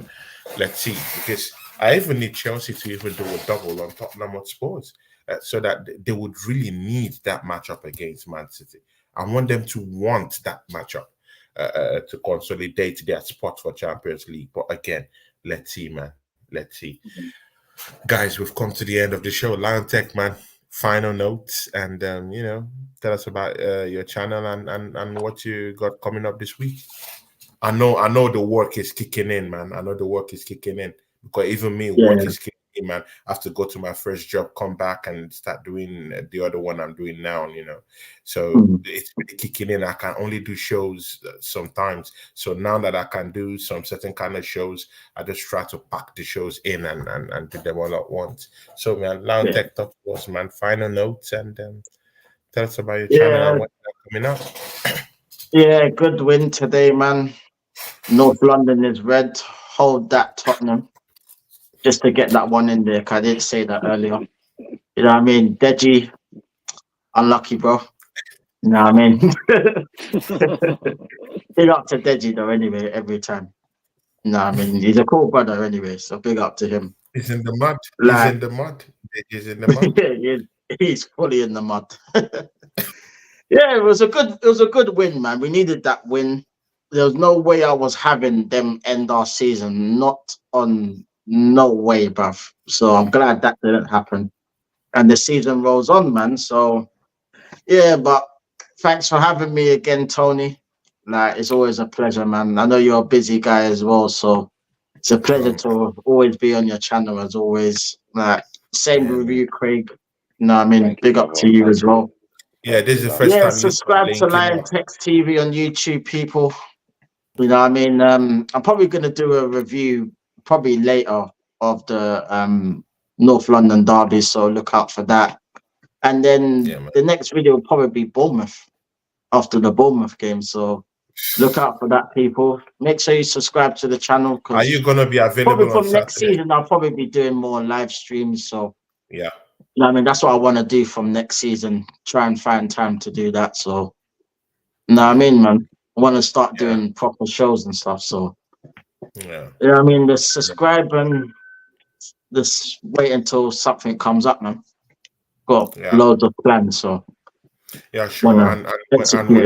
let's see, because I even need Chelsea to even do a double on Tottenham Hotspurs, so that they would really need that matchup against Man City. I want them to want that matchup to consolidate their spot for Champions League. But again, let's see, man. Let's see. Guys, we've come to the end of the show. Lion Tech, man, final notes and tell us about your channel and what you got coming up this week. I know the work is kicking in, man. I know the work is kicking in, because even me, work Yeah. is kicking in, man. I have to go to my first job, come back and start doing the other one I'm doing now, So Mhm. it's really kicking in. I can only do shows sometimes. So now that I can do some certain kind of shows, I just try to pack the shows in and do them all at once. So, man, Lion Yeah. Tech Talk was, man, final notes and tell us about your channel Yeah. and what's coming up. Yeah, good win today, man. North London is red. Hold that, Tottenham. Just to get that one in there, 'cause I didn't say that earlier. You know what I mean? Deji, unlucky, bro. You know what I mean? Big up to Deji, though, anyway, every time. You know what I mean? He's a cool brother, anyway, so big up to him. He's in the mud. He's Like, in the mud. He's in the mud. he's fully in the mud. Yeah, it was a good win, man. We needed that win. There was no way I was having them end our season. Not on no way, bruv. So I'm glad that didn't happen. And the season rolls on, man. So yeah, but thanks for having me again, Tony. Like, it's always a pleasure, man. I know you're a busy guy as well, so it's a pleasure to always be on your channel as always. Like, same Yeah, with man. you, Craig. No, I mean, Thank you, big up brother. to you Thank as you. well. Yeah, this is the Man. first Yeah, time you are subscribe to linking Lion up. Text TV on YouTube, people. You know what I mean? I'm probably going to do a review probably later of the North London derby, so look out for that. And then Yeah, man. the next video will probably be Bournemouth after the Bournemouth game. So look out for that, people. Make sure you subscribe to the channel, Are because you gonna be probably available on from next Saturday? season I'll probably be doing more live streams. So Yeah. you know what I mean, that's what I want to do from next season. Try and find time to do that. So you know what I Yeah. mean, man. I want to start Yeah. doing proper shows and stuff. So Yeah. you know what I mean, just subscribe and just wait until something comes up, man. Got Yeah. loads of plans, so Yeah. Sure. wanna And execute it.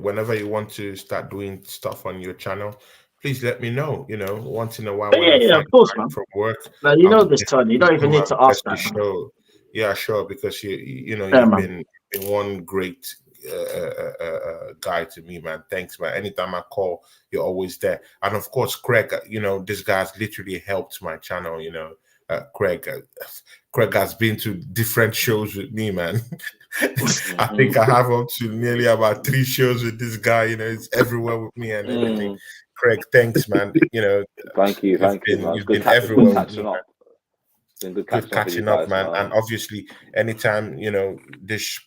whenever you want to start doing stuff on your channel, please let me know. Once in a while But when yeah, I yeah, find of course, time man. from work, Like, you I know will this, Tony. You definitely don't even do need my to ask best to that, man. show. Yeah, sure, because Yeah, you've man. been one great guy to me, man. Thanks, man. Anytime I call, you're always there. And of course, Craig, this guy's literally helped my channel. Craig has been to different shows with me, man. I think I have up to nearly about 3 shows with this guy. It's everywhere with me and everything. Craig, thanks, man. Thank you, You've man. you've been It's good everywhere with me, catching man. up. It's been good Good catching up with you catching up, guys, man. And man. obviously, anytime this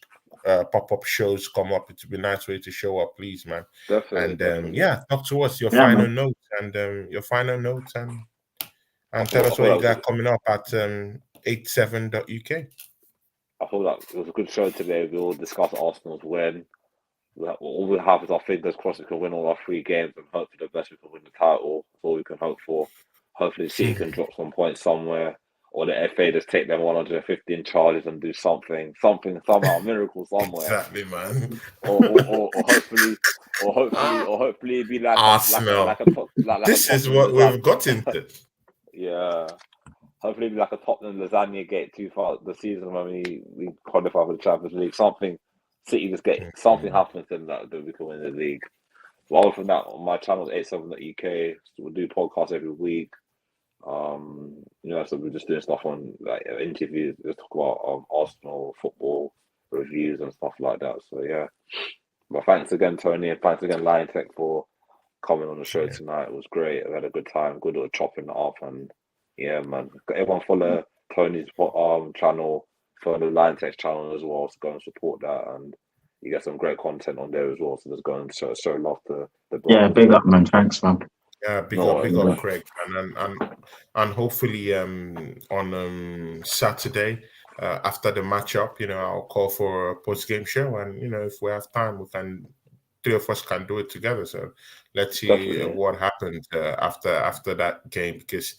pop-up shows come up, it would be nice way to show up, please, man. Definitely, And definitely. yeah, talk to us Yeah, man. your final notes I and tell thought, I us what thought you that was got coming up at 87.uk. I thought that it was a good show today. We all discussed Arsenal's win. All we have is our fingers crossed we can win all our 3 games and hope for the best we can win the title. That's all we can hope for. Hopefully, City can drop some points somewhere, or the FA just take them 115 charges and do something, somehow, a miracle somewhere, Exactly, man. or hopefully, Ah, be like Arsenal. a top like a This is Tottenham what we've lasagna. got into. Yeah, hopefully be like a Tottenham lasagna gate too far the season when we qualify for the Champions League. Something City just get something Mhm. happens then that we can win the league. But other than that, on my channel is 87.uk. So we'll do podcasts every week. So we're just doing stuff on like interviews, just talk about Arsenal football reviews and stuff like that. So yeah. But thanks again, Tony, and thanks again, Lion Tech, for coming on the show Yeah. tonight. It was great. I had a good time. Good little chopping it up, and yeah, man. Everyone follow Tony's channel, follow the Lion Text channel as well. So go and support that, and you get some great content on there as well. So just go and show love to the Yeah, brothers. big up, man. Thanks, man. Yeah, No big worries, up, man. Craig, and hopefully on Saturday after the matchup, I'll call for a post game show, and if we have time, we can three of us can do it together. So let's see Definitely. what happened after that game, because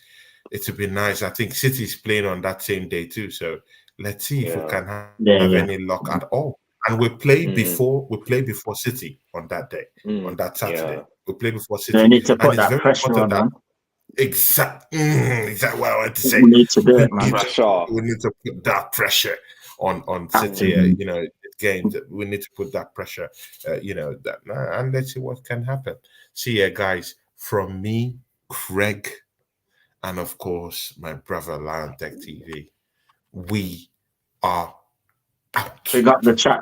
it would be nice. I think City's playing on that same day too, so let's see if we Yeah. can Yeah, have yeah. any luck at all. And we play before City on that day, on that Yeah. Saturday. We play before They City, need to and put it's that very pressure important on, that man. exactly what I wanted to say. We need to do We it, man. need Pressure. to put that pressure on City. Absolutely. Games. We need to put that pressure. And let's see what can happen. See ya, guys. From me, Craig, and of course my brother Lion Tech TV. We are out. Big up the chat.